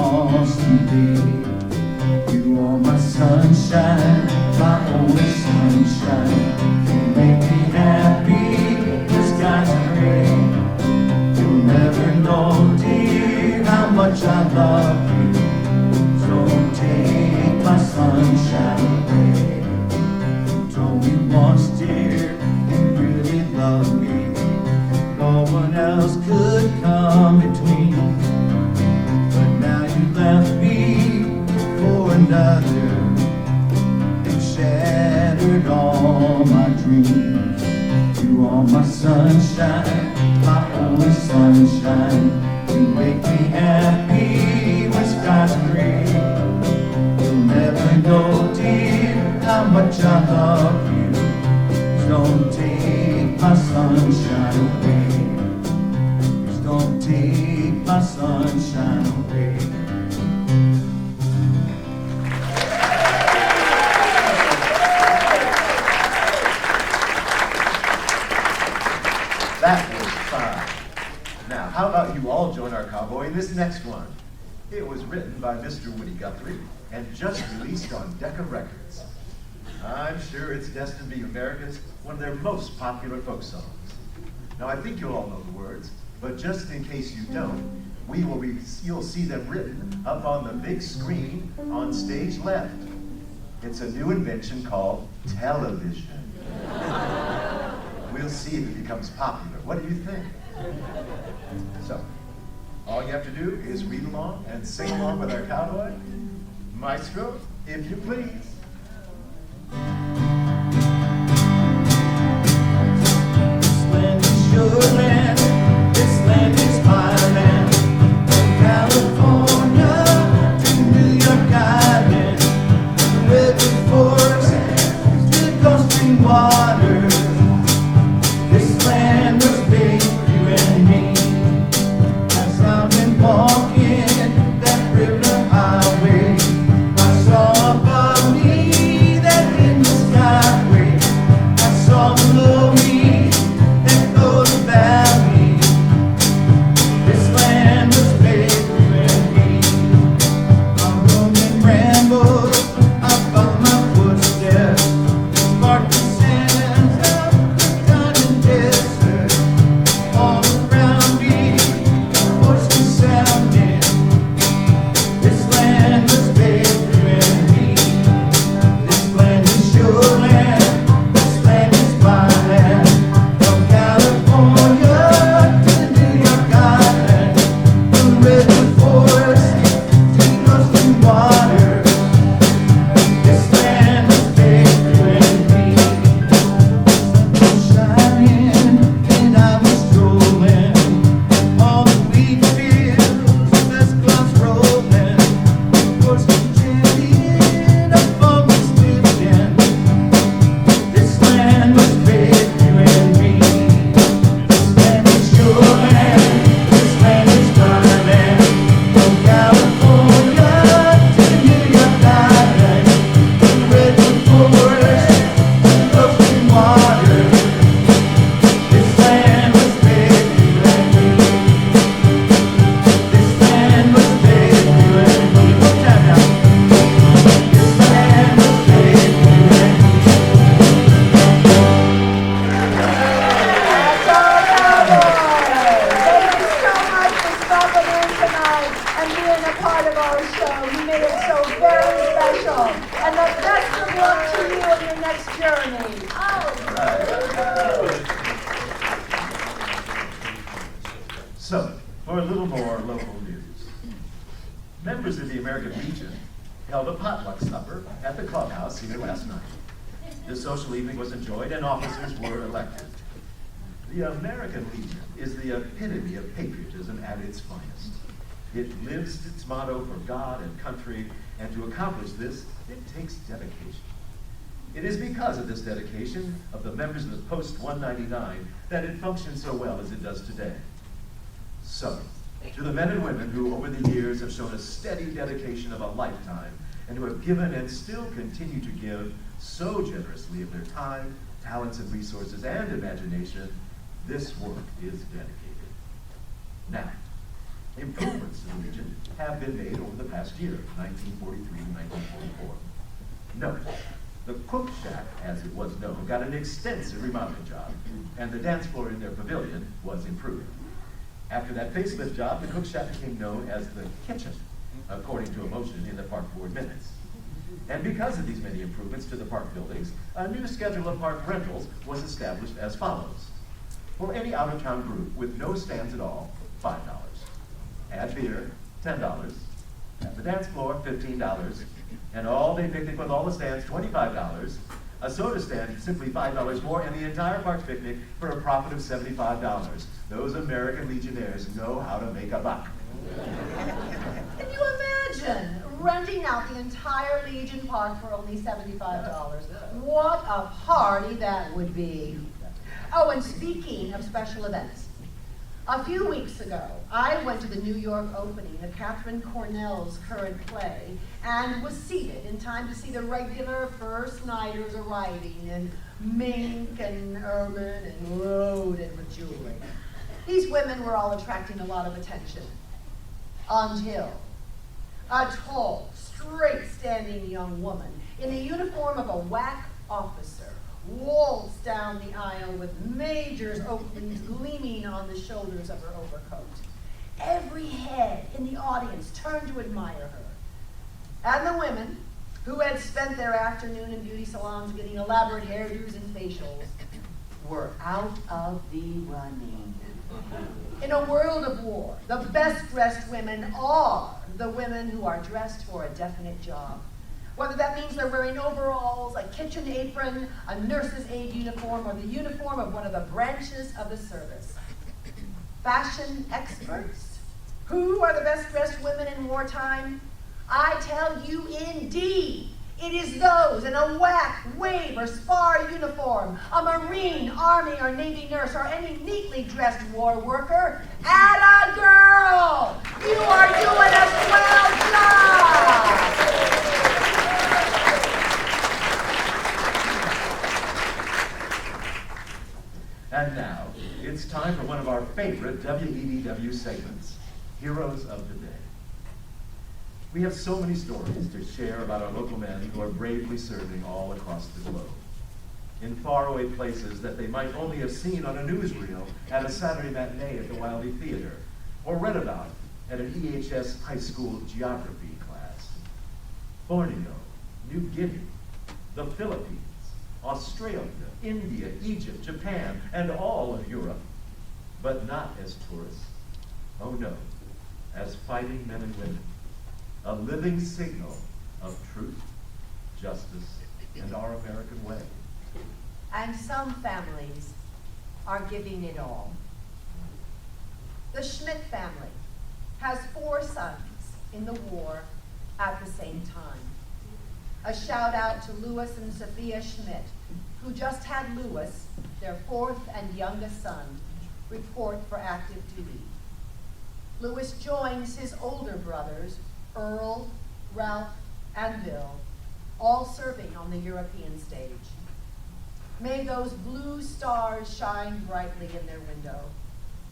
H: sunshine, my only sunshine. You make me happy, the skies are gray. You'll never know, dear, how much I love you. Don't take my sunshine away. You told me once, dear, you really love me. No one else could come between. But now you left me for another. You shattered all my dreams. You are my sunshine, my only sunshine. You make me happy when skies are gray. You'll never know, dear, how much I love you. Don't take my sunshine away. Please don't take my sunshine away.
A: That was fine. Now, how about you all join our cowboy in this next one? It was written by Mr. Woody Guthrie and just released on Decca Records. I'm sure it's destined to be America's one of their most popular folk songs. Now, I think you all know the words, but just in case you don't, you'll see them written up on the big screen on stage left. It's a new invention called television. We'll see if it becomes popular. What do you think? So, all you have to do is read along and sing along with our cowboy. Maestro, if you please.
H: This land is your land, this land is my land. From California to New York Island, the redwood forest to the Gulf Stream waters. This land was made for you and me. As I've been walking that river highway, I saw above me that endless skyway. I saw below me that golden valley. This land was made for you and me. I roamed and rambled, I found my footsteps, marked the sands of the Diamond Desert. All around me, the voice was sounding. This land was made for you and me. This land is your land, this land is my land. From California to the New York Island, from redwood forest to the Gulf Stream waters. This land was made for you and me. The sun was shining and I was strolling. All the wheat fields, as clouds rolling. Was the champion up on this dividend. This land was made for you and me. This land is your land, this land is my land. From California to New York Island, from redwood forest to the Gulf Stream waters. This land was made for you and me. This land was made for you and me. One time now. This land was made for you and me.
B: That's our cowboy. Thank you so much for stopping in tonight and being a part of our show. You made it so very special. And the best of luck to you on your next journey.
A: So, for a little more local news. Members of the American Legion held a potluck supper at the clubhouse here last night. The social evening was enjoyed and officers were elected. The American Legion is the epitome of patriotism at its finest. It lives its motto for God and country, and to accomplish this, it takes dedication. It is because of this dedication of the members of the Post 199 that it functions so well as it does today. So, to the men and women who over the years have shown a steady dedication of a lifetime and who have given and still continue to give so generously of their time, talents and resources and imagination, this work is dedicated. Now, improvements to the Legion have been made over the past year, 1943 to 1944. No, the cook shack, as it was known, got an extensive remodeling job, and the dance floor in their pavilion was improved. After that facelift job, the cook shack became known as the kitchen, according to a motion in the park board minutes. And because of these many improvements to the park buildings, a new schedule of park rentals was established as follows. For any out-of-town group with no stands at all, $5. Add beer, $10. At the dance floor, $15. An all-day picnic with all the stands, $25. A soda stand, simply $5 more, and the entire park picnic for a profit of $75. Those American Legionnaires know how to make a buck.
B: Can you imagine renting out the entire Legion Park for only $75? What a party that would be. Oh, and speaking of special events, a few weeks ago, I went to the New York opening of Catherine Cornell's current play and was seated in time to see the regular first-nighters arriving in mink and ermine and loaded with jewelry. These women were all attracting a lot of attention until a tall, straight-standing young woman in the uniform of a WAC officer waltzed down the aisle with major openings gleaming on the shoulders of her overcoat. Every head in the audience turned to admire her. And the women, who had spent their afternoon in beauty salons getting elaborate hairdos and facials, were out of the running. In a world of war, the best-dressed women are the women who are dressed for a definite job. Whether that means they're wearing overalls, a kitchen apron, a nurse's aide uniform, or the uniform of one of the branches of the service. Fashion experts? Who are the best-dressed women in wartime? I tell you, indeed, it is those in a WAC, wave, or SPAR uniform, a Marine, Army, or Navy nurse, or any neatly dressed war worker. Atta girl! You are doing a swell job!
A: And now, it's time for one of our favorite WEDW segments, Heroes of the Day. We have so many stories to share about our local men who are bravely serving all across the globe. In faraway places that they might only have seen on a newsreel at a Saturday matinee at the Wildey Theater, or read about at an EHS high school geography class. Borneo, New Guinea, the Philippines, Australia, India, Egypt, Japan, and all of Europe, but not as tourists. Oh no, as fighting men and women, a living signal of truth, justice, and our American way.
B: And some families are giving it all. The Schmidt family has 4 sons in the war at the same time. A shout out to Louis and Sophia Schmidt, who just had Louis, their 4th and youngest son, report for active duty. Louis joins his older brothers, Earl, Ralph, and Bill, all serving on the European stage. May those blue stars shine brightly in their window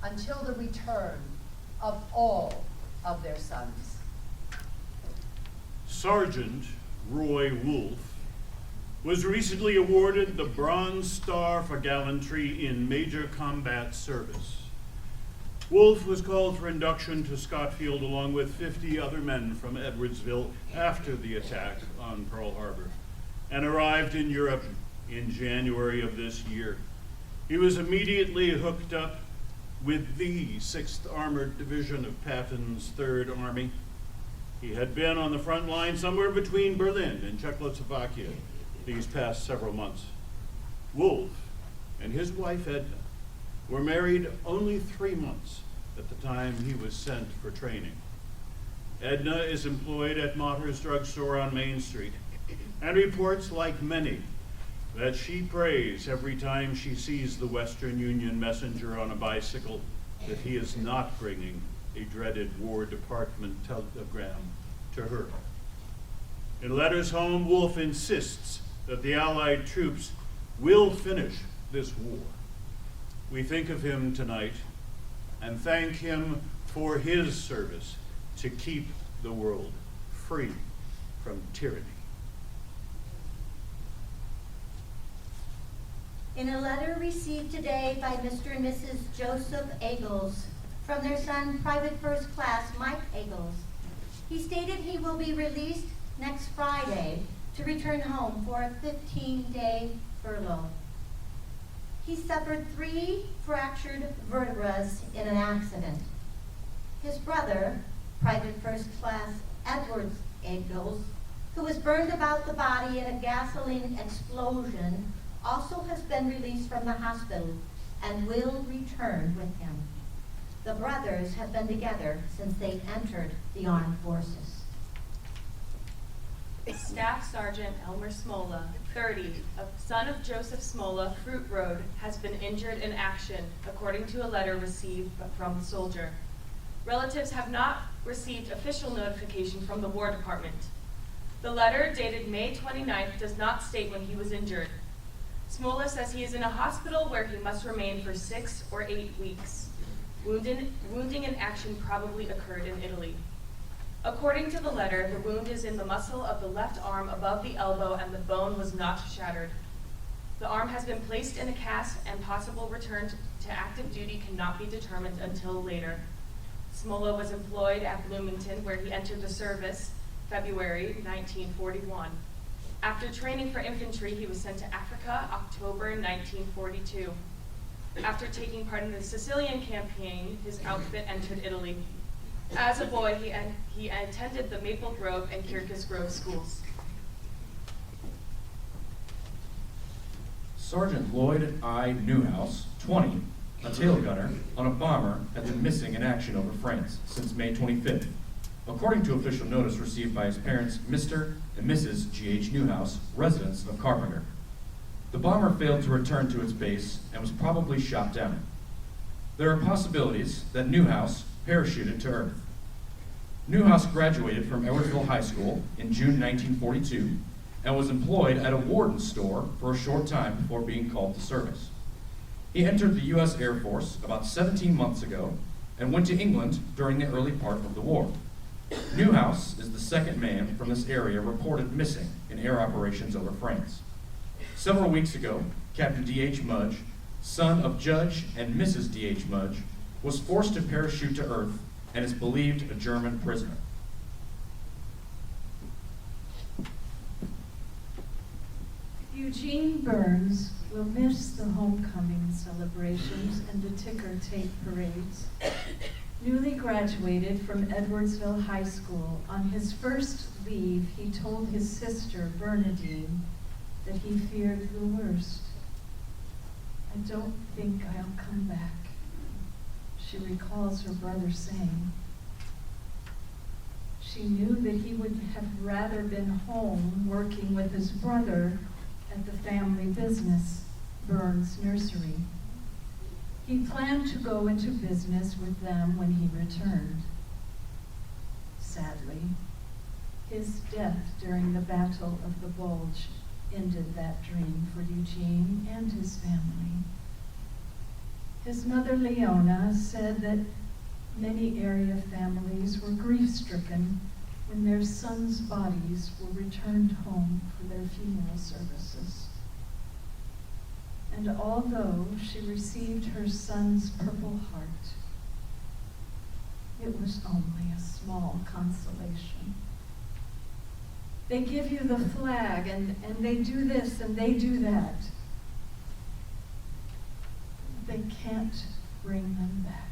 B: until the return of all of their sons.
D: Sergeant Roy Wolfe was recently awarded the Bronze Star for gallantry in major combat service. Wolfe was called for induction to Scott Field along with 50 other men from Edwardsville after the attack on Pearl Harbor and arrived in Europe in January of this year. He was immediately hooked up with the 6th Armored Division of Patton's 3rd Army. He had been on the front line somewhere between Berlin and Czechoslovakia these past several months. Wolfe and his wife Edna were married only 3 months at the time he was sent for training. Edna is employed at Mater's drugstore on Main Street and reports, like many, that she prays every time she sees the Western Union messenger on a bicycle that he is not bringing a dreaded War Department telegram to her. In letters home, Wolfe insists that the Allied troops will finish this war. We think of him tonight and thank him for his service to keep the world free from tyranny.
I: In a letter received today by Mr. and Mrs. Joseph Eagles from their son, Private First Class Mike Eagles, he stated he will be released next Friday to return home for a 15-day furlough. He suffered 3 fractured vertebrae in an accident. His brother, Private First Class Edwards Eagles, who was burned about the body in a gasoline explosion, also has been released from the hospital and will return with him. The brothers have been together since they entered the armed forces.
G: Staff Sergeant Elmer Smola, 30, son of Joseph Smola, Fruit Road, has been injured in action, according to a letter received from the soldier. Relatives have not received official notification from the War Department. The letter, dated May 29th, does not state when he was injured. Smola says he is in a hospital where he must remain for 6 or 8 weeks. Wounding in action probably occurred in Italy. According to the letter, the wound is in the muscle of the left arm above the elbow and the bone was not shattered. The arm has been placed in a cast and possible return to active duty cannot be determined until later. Smola was employed at Bloomington, where he entered the service February 1941. After training for infantry, he was sent to Africa, October 1942. After taking part in the Sicilian campaign, his outfit entered Italy. As a boy, he attended the Maple Grove and Kirkus Grove schools.
E: Sergeant Lloyd I. Newhouse, 20, a tail gunner on a bomber, had been missing in action over France since May 25th, according to official notice received by his parents, Mr. and Mrs. G.H. Newhouse, residents of Carpenter. The bomber failed to return to its base and was probably shot down. There are possibilities that Newhouse parachuted to Earth. Newhouse graduated from Edwardsville High School in June 1942 and was employed at a Warden's store for a short time before being called to service. He entered the U.S. Air Force about 17 months ago and went to England during the early part of the war. Newhouse is the second man from this area reported missing in air operations over France. Several weeks ago, Captain D.H. Mudge, son of Judge and Mrs. D.H. Mudge, was forced to parachute to Earth and is believed a German prisoner.
C: Eugene Burns will miss the homecoming celebrations and the ticker tape parades. Newly graduated from Edwardsville High School, on his first leave, he told his sister, Bernadine, that he feared the worst. "I don't think I'll come back," she recalls her brother saying. She knew that he would have rather been home working with his brother at the family business, Burns Nursery. He planned to go into business with them when he returned. Sadly, his death during the Battle of the Bulge ended that dream for Eugene and his family. His mother, Leona, said that many area families were grief-stricken when their sons' bodies were returned home for their funeral services. And although she received her son's Purple Heart, it was only a small consolation. They give you the flag, and they do this and they do that. They can't bring them back.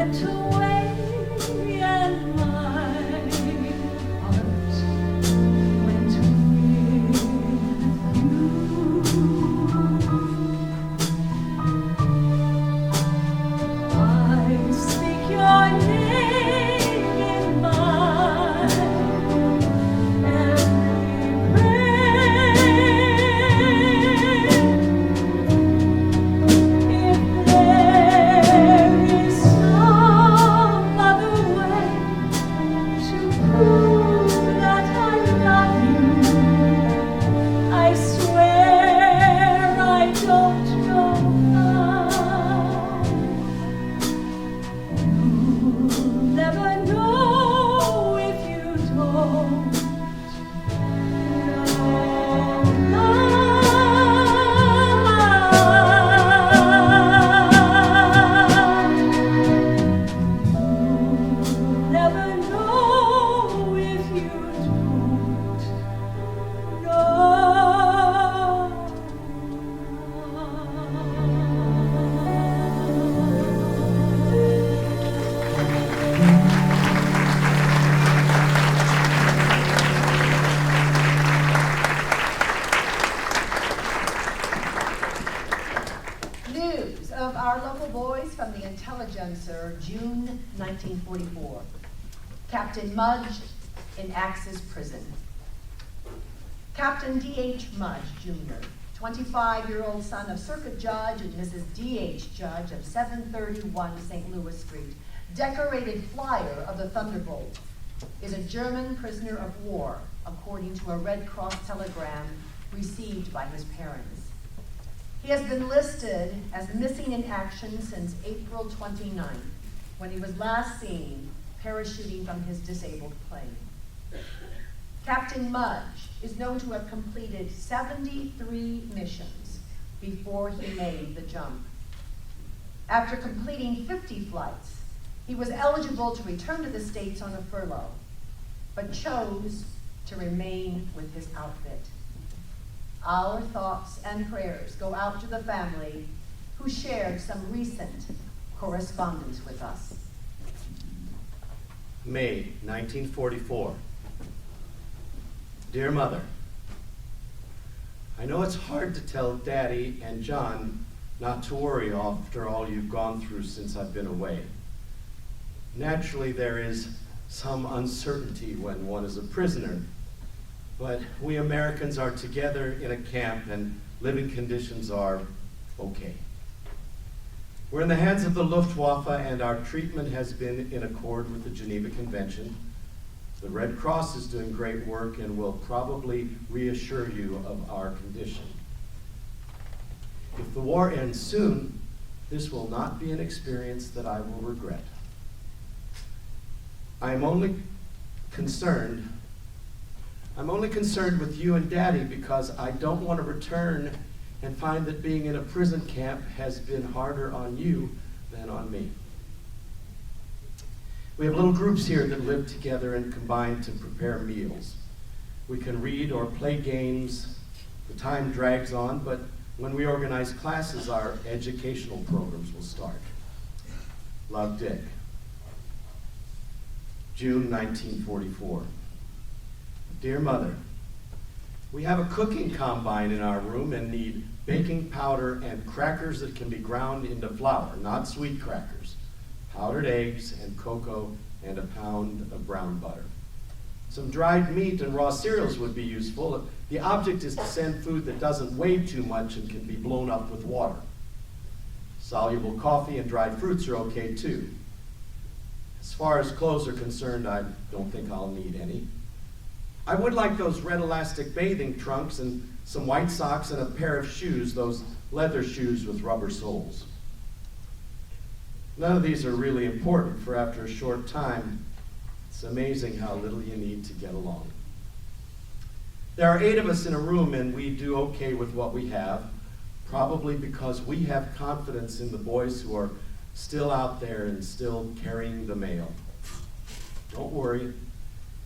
C: went away and my heart went with you. I speak your name in my every breath. If there is some other way to prove that I love you, I swear I don't know how. You'll never know if you don't You'll never know if you don't
B: News of our local boys from the Intelligencer, June 1944. Captain Mudge in Axis Prison. Captain D.H. Mudge, Jr., 25-year-old son of Circuit Judge and Mrs. D.H. Judge of 731 St. Louis Street, decorated flyer of the Thunderbolt, is a German prisoner of war, according to a Red Cross telegram received by his parents. He has been listed as missing in action since April 29th, when he was last seen parachuting from his disabled plane. Captain Mudge is known to have completed 73 missions before he made the jump. After completing 50 flights, he was eligible to return to the States on a furlough, but chose to remain with his outfit. Our thoughts and prayers go out to the family who shared some recent correspondence with us.
A: May 1944. Dear Mother, I know it's hard to tell Daddy and John not to worry after all you've gone through since I've been away. Naturally, there is some uncertainty when one is a prisoner, but we Americans are together in a camp and living conditions are okay. We're in the hands of the Luftwaffe and our treatment has been in accord with the Geneva Convention. The Red Cross is doing great work and will probably reassure you of our condition. If the war ends soon, this will not be an experience that I will regret. I'm only concerned with you and Daddy because I don't want to return and find that being in a prison camp has been harder on you than on me. We have little groups here that live together and combine to prepare meals. We can read or play games. The time drags on, but when we organize classes, our educational programs will start. Love, Dick. June 1944. Dear Mother, we have a cooking combine in our room and need baking powder and crackers that can be ground into flour, not sweet crackers, powdered eggs and cocoa, and a pound of brown butter. Some dried meat and raw cereals would be useful. The object is to send food that doesn't weigh too much and can be blown up with water. Soluble coffee and dried fruits are okay too. As far as clothes are concerned, I don't think I'll need any. I would like those red elastic bathing trunks and some white socks and a pair of shoes, those leather shoes with rubber soles. None of these are really important, for after a short time, it's amazing how little you need to get along. There are 8 of us in a room and we do okay with what we have, probably because we have confidence in the boys who are still out there and still carrying the mail. Don't worry,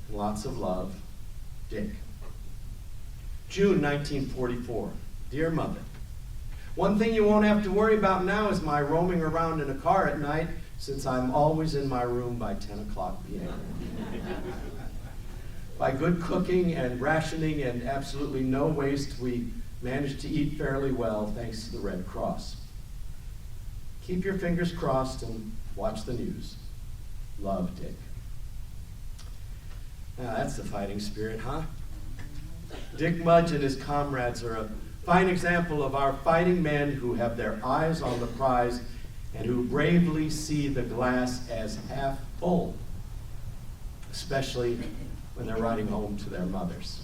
A: lots of love, Dick. June 1944. Dear Mother,
J: One thing you won't have to worry about now is my roaming around in a car at night, since I'm always in my room by 10 o'clock p.m. By good cooking and rationing and absolutely no waste, we manage to eat fairly well thanks to the Red Cross. Keep your fingers crossed and watch the news. Love, Dick. Now that's the fighting spirit, huh? Dick Mudge and his comrades are a fine example of our fighting men who have their eyes on the prize and who bravely see the glass as half full, especially when they're riding home to their mothers.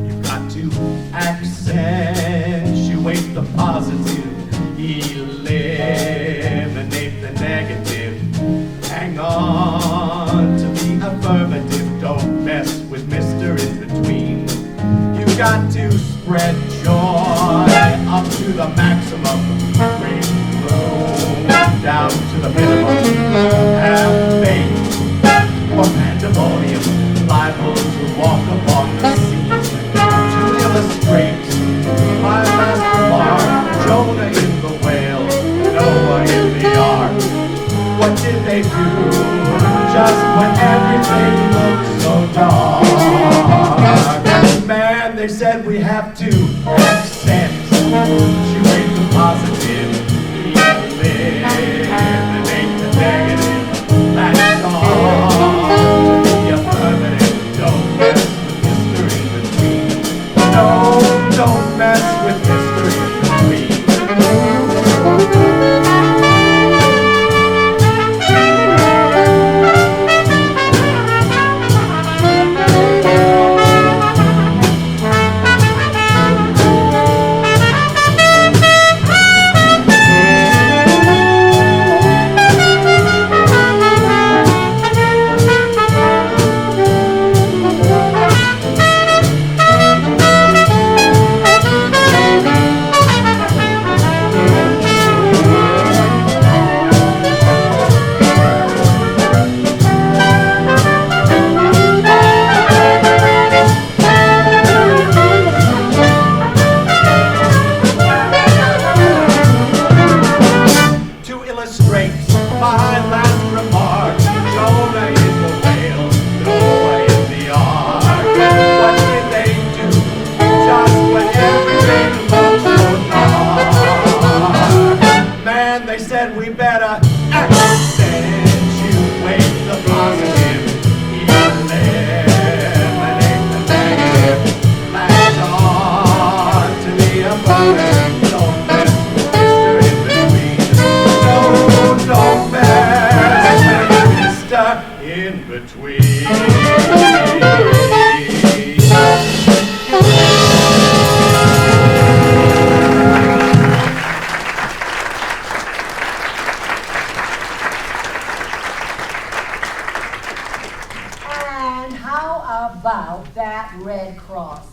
J: You've got to accentuate the positive, eliminate the negative. Hang on to the affirmative, don't mess with Mr. In Between. You've got to spread joy up to the maximum, bring room down to the minimum. Have faith for pandemonium, liable to walk upon the scene. To illustrate my last remark, Jonah in the whale, Noah in the ark. What did they do just when everything looked so dark? Man, they said we have to accentuate the positive, eliminate the negative. Latch on to the affirmative. Don't mess with Mr. In Between. No, don't mess with Mr. In Between.
B: about that Red Cross.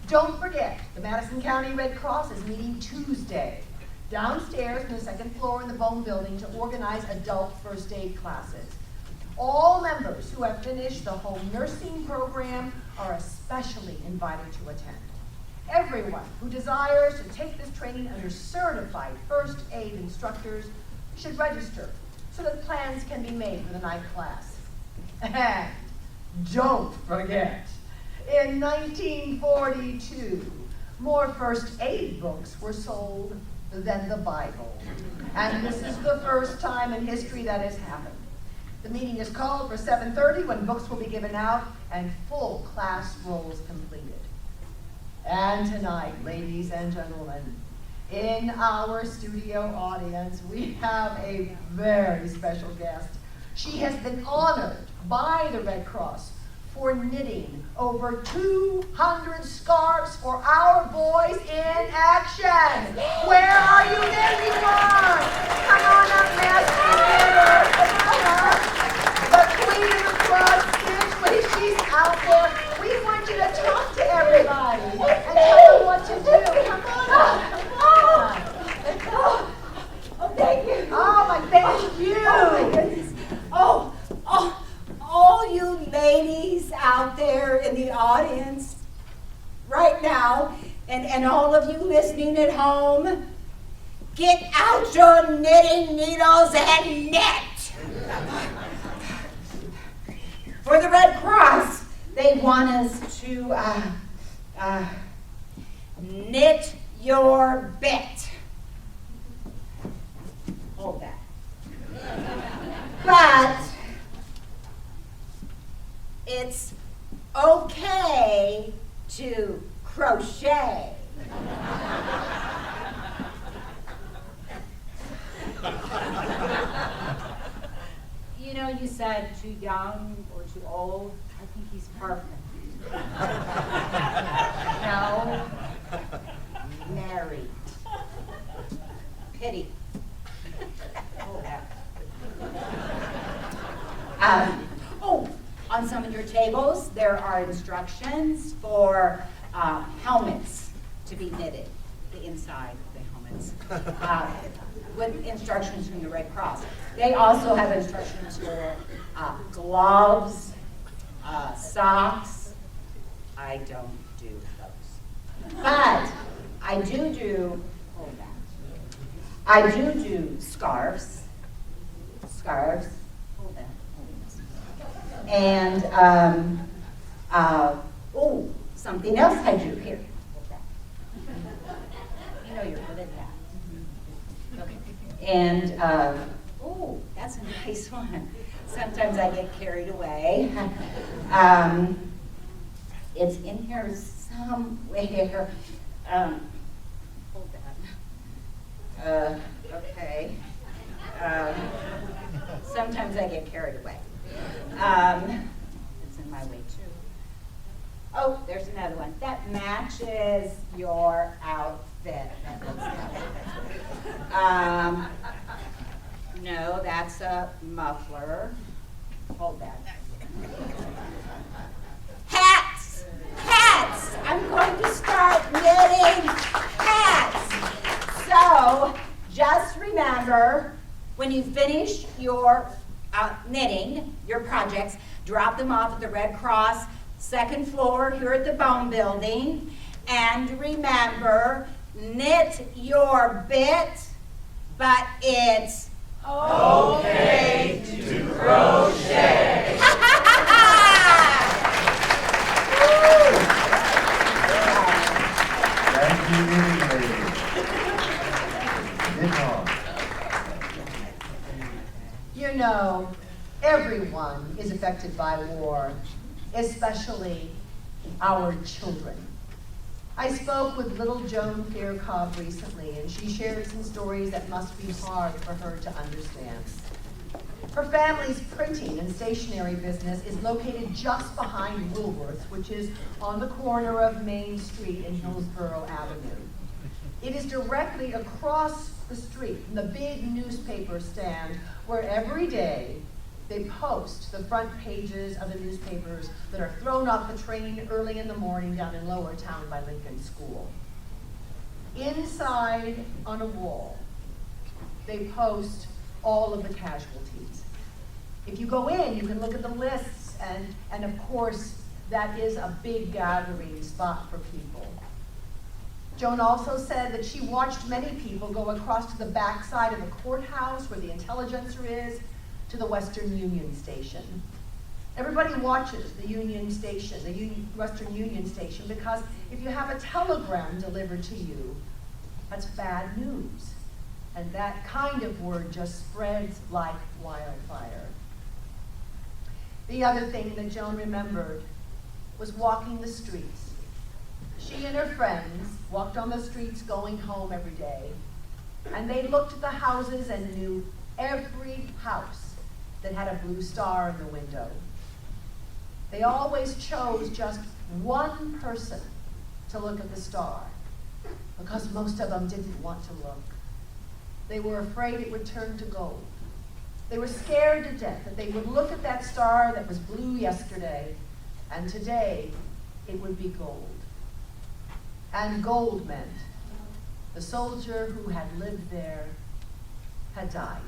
B: Don't forget, the Madison County Red Cross is meeting Tuesday downstairs on the second floor in the Bone Building to organize adult first aid classes. All members who have finished the home nursing program are especially invited to attend. Everyone who desires to take this training under certified first aid instructors should register so that plans can be made for the night class. And don't forget, in 1942, more first aid books were sold than the Bible. And this is the first time in history that has happened. The meeting is called for 7:30 when books will be given out and full class rolls completed. And tonight, ladies and gentlemen, in our studio audience, we have a very special guest. She has been honored by the Red Cross for knitting over 200 scarves for our boys in action. Where are you, everyone? Come on up, Master Knitter. Come on. The Queen of the Cross, seriously, she's out there. We want you to talk to everybody and tell
F: audience right now, and all of you listening at home, get out your knitting needles and knit. For the Red Cross, they want us to knit your bit. Hold that. But it's okay to crochet. You know, you said too young or too old. I think he's perfect. No, married. Pity. On some of your tables, there are instructions for helmets to be knitted, the inside of the helmets, with instructions from the Red Cross. They also have instructions for gloves, socks. I don't do those. But I do scarves. Hold that. And, something else I do here. Hold that. You know you're good at that. Okay. And, that's a nice one. Sometimes I get carried away. It's in here somewhere. Hold that. Okay. Sometimes I get carried away. It's in my way too. Oh, there's another one. That matches your outfit. No, that's a muffler. Hold that. Hats! Hats! I'm going to start knitting hats. So, just remember, when you finish your knitting, your projects, drop them off at the Red Cross, second floor here at the Bone Building. And remember, knit your bit, but it's okay to crochet.
A: Thank you, knitting lady. Knit on.
B: You know, everyone is affected by war, especially our children. I spoke with little Joan Faircobb recently, and she shared some stories that must be hard for her to understand. Her family's printing and stationery business is located just behind Woolworth's, which is on the corner of Main Street and Hillsborough Avenue. It is directly across the street from the big newspaper stand where every day they post the front pages of the newspapers that are thrown off the train early in the morning down in Lower Town by Lincoln School. Inside on a wall, they post all of the casualties. If you go in, you can look at the lists, and of course, that is a big gathering spot for people. Joan also said that she watched many people go across to the backside of the courthouse where the Intelligencer is, to the Western Union Station. Everybody watches the Union Station, the Western Union Station, because if you have a telegram delivered to you, that's bad news. And that kind of word just spreads like wildfire. The other thing that Joan remembered was walking the streets. She and her friends walked on the streets going home every day, and they looked at the houses and knew every house that had a blue star in the window. They always chose just one person to look at the star, because most of them didn't want to look. They were afraid it would turn to gold. They were scared to death that they would look at that star that was blue yesterday, and today it would be gold. And gold meant the soldier who had lived there had died.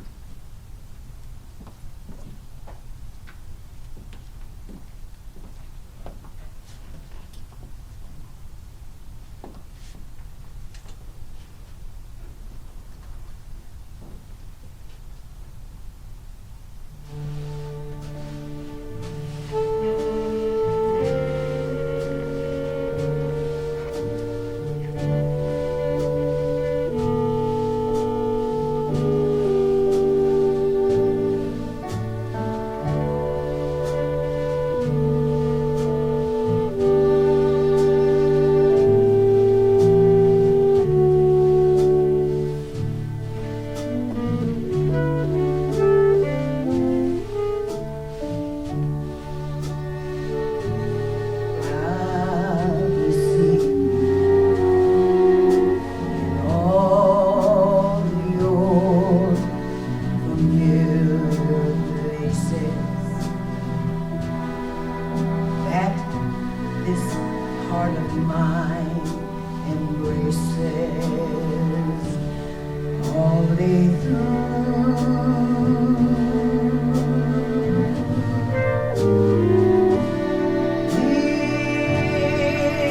F: way through.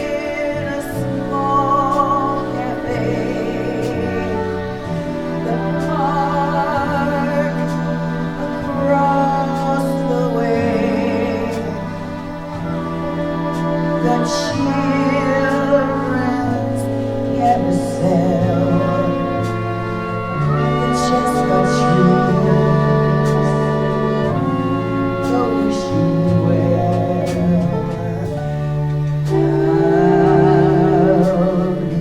F: In a small cafe, the park across the way, the children's carousel, the chestnut trees, the wishing well. I'll be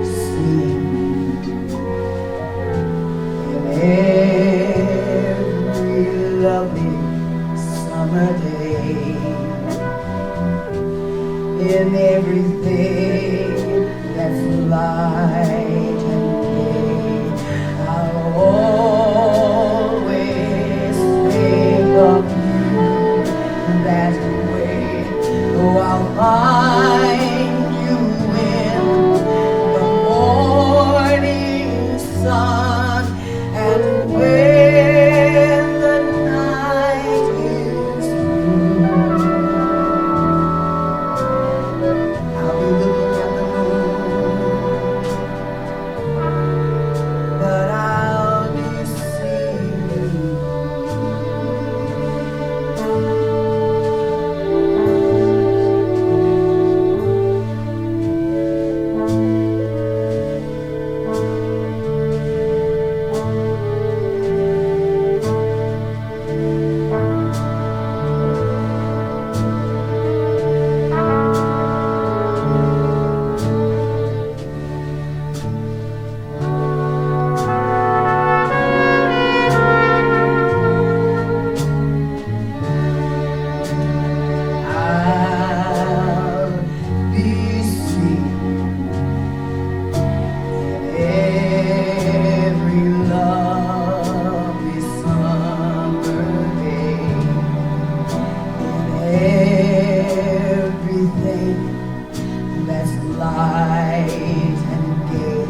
F: seen in every lovely summer day, in everything that's light and gay. I'll always think of you that way. Oh, I'll find you in the morning sun, and when the night is through, I'll be looking at the moon, but I'll be seeing you. I'll be seen in every lovely summer day, in everything that's light and gay.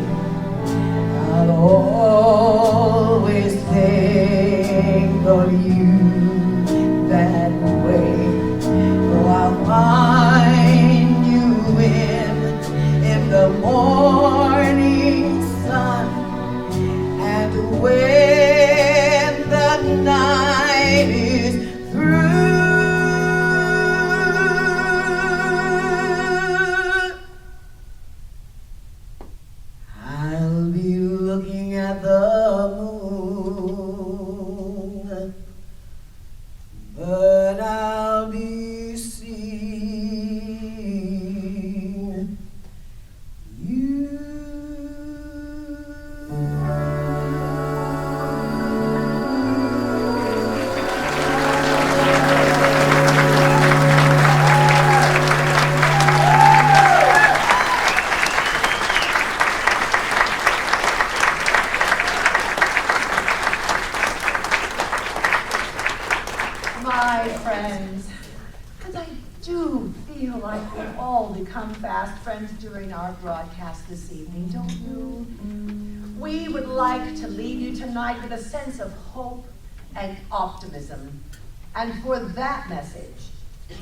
F: I'll always think of you that way. Oh, I'll find you in the morning sun, and when the night is through, I'll be looking at the moon, but I'll be seeing you.
B: My friends, and I do feel like we've all become fast friends during our broadcast this evening, don't you? We would like to leave you tonight with a sense of hope and optimism. And for that message,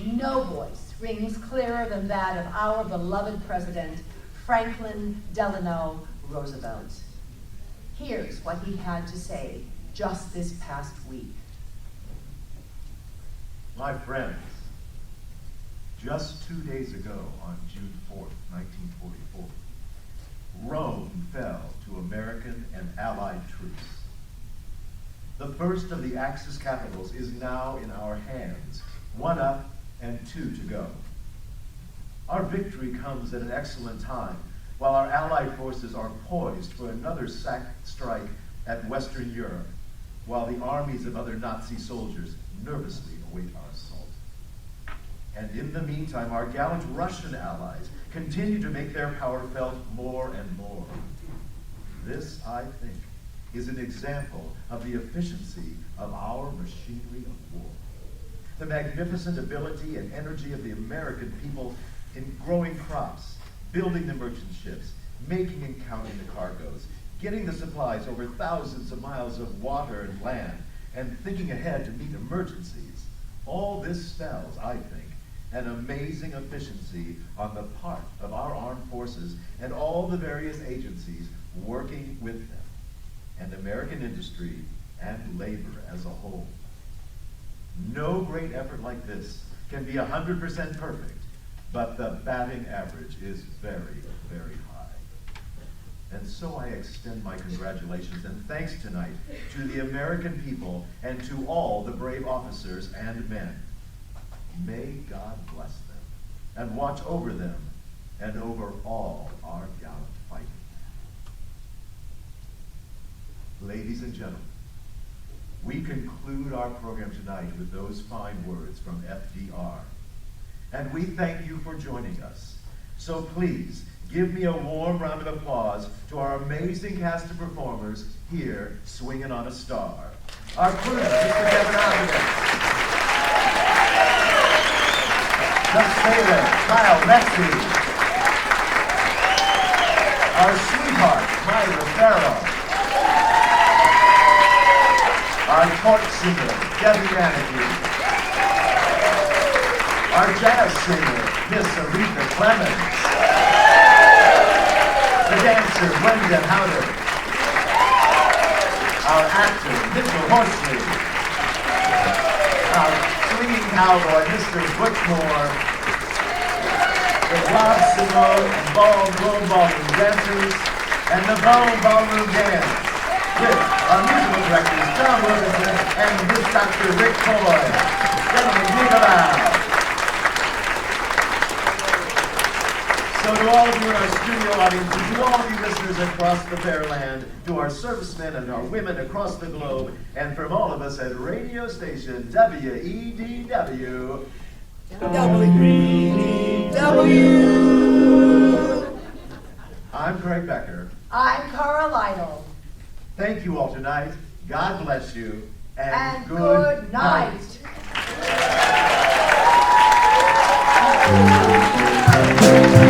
B: no voice rings clearer than that of our beloved President, Franklin Delano Roosevelt. Here's what he had to say just this past week.
A: My friends, just 2 days ago, on June 4th, 1944, Rome fell to American and Allied troops. The first of the Axis capitals is now in our hands, 1 up and 2 to go. Our victory comes at an excellent time, while our Allied forces are poised for another strike at Western Europe, while the armies of other Nazi soldiers nervously await our assault. And in the meantime, our gallant Russian allies continue to make their power felt more and more. This, I think, is an example of the efficiency of our machinery of war. The magnificent ability and energy of the American people in growing crops, building the merchant ships, making and counting the cargoes, getting the supplies over thousands of miles of water and land, and thinking ahead to meet emergencies. All this spells, I think, an amazing efficiency on the part of our armed forces and all the various agencies working with them, and American industry and labor as a whole. No great effort like this can be 100% perfect, but the batting average is very, very high. And so I extend my congratulations and thanks tonight to the American people and to all the brave officers and men. May God bless them and watch over them and over all our gallant fighting. Ladies and gentlemen, we conclude our program tonight with those fine words from FDR. And we thank you for joining us. So please, give me a warm round of applause to our amazing cast of performers here, Swingin' on a Star. Our crooner, Mr. Kevin Alumni. The sailor, Kyle Messi. Our sweetheart, Myra Farrow. Our torch singer, Debbie Anarchy. Our jazz singer, Miss Aretha Clemens. The dancer, Brenda Howder. Our actor, Mitchell Horsley. Our swinging cowboy, Mr. Whitmore. The Bob Simone and Ballroom dancers, and the Ballroom Dance. With our musical directors, John Wilkinson and Miss Dr. Rick Coy. Gentlemen, give it out. So to all of you in our studio audience, and to all of you listeners across the fair land, to our servicemen and our women across the globe, and from all of us at radio station WEDW, I'm Craig Becker.
B: I'm Carl Lytle.
A: Thank you all tonight. God bless you.
B: And good night.
A: night.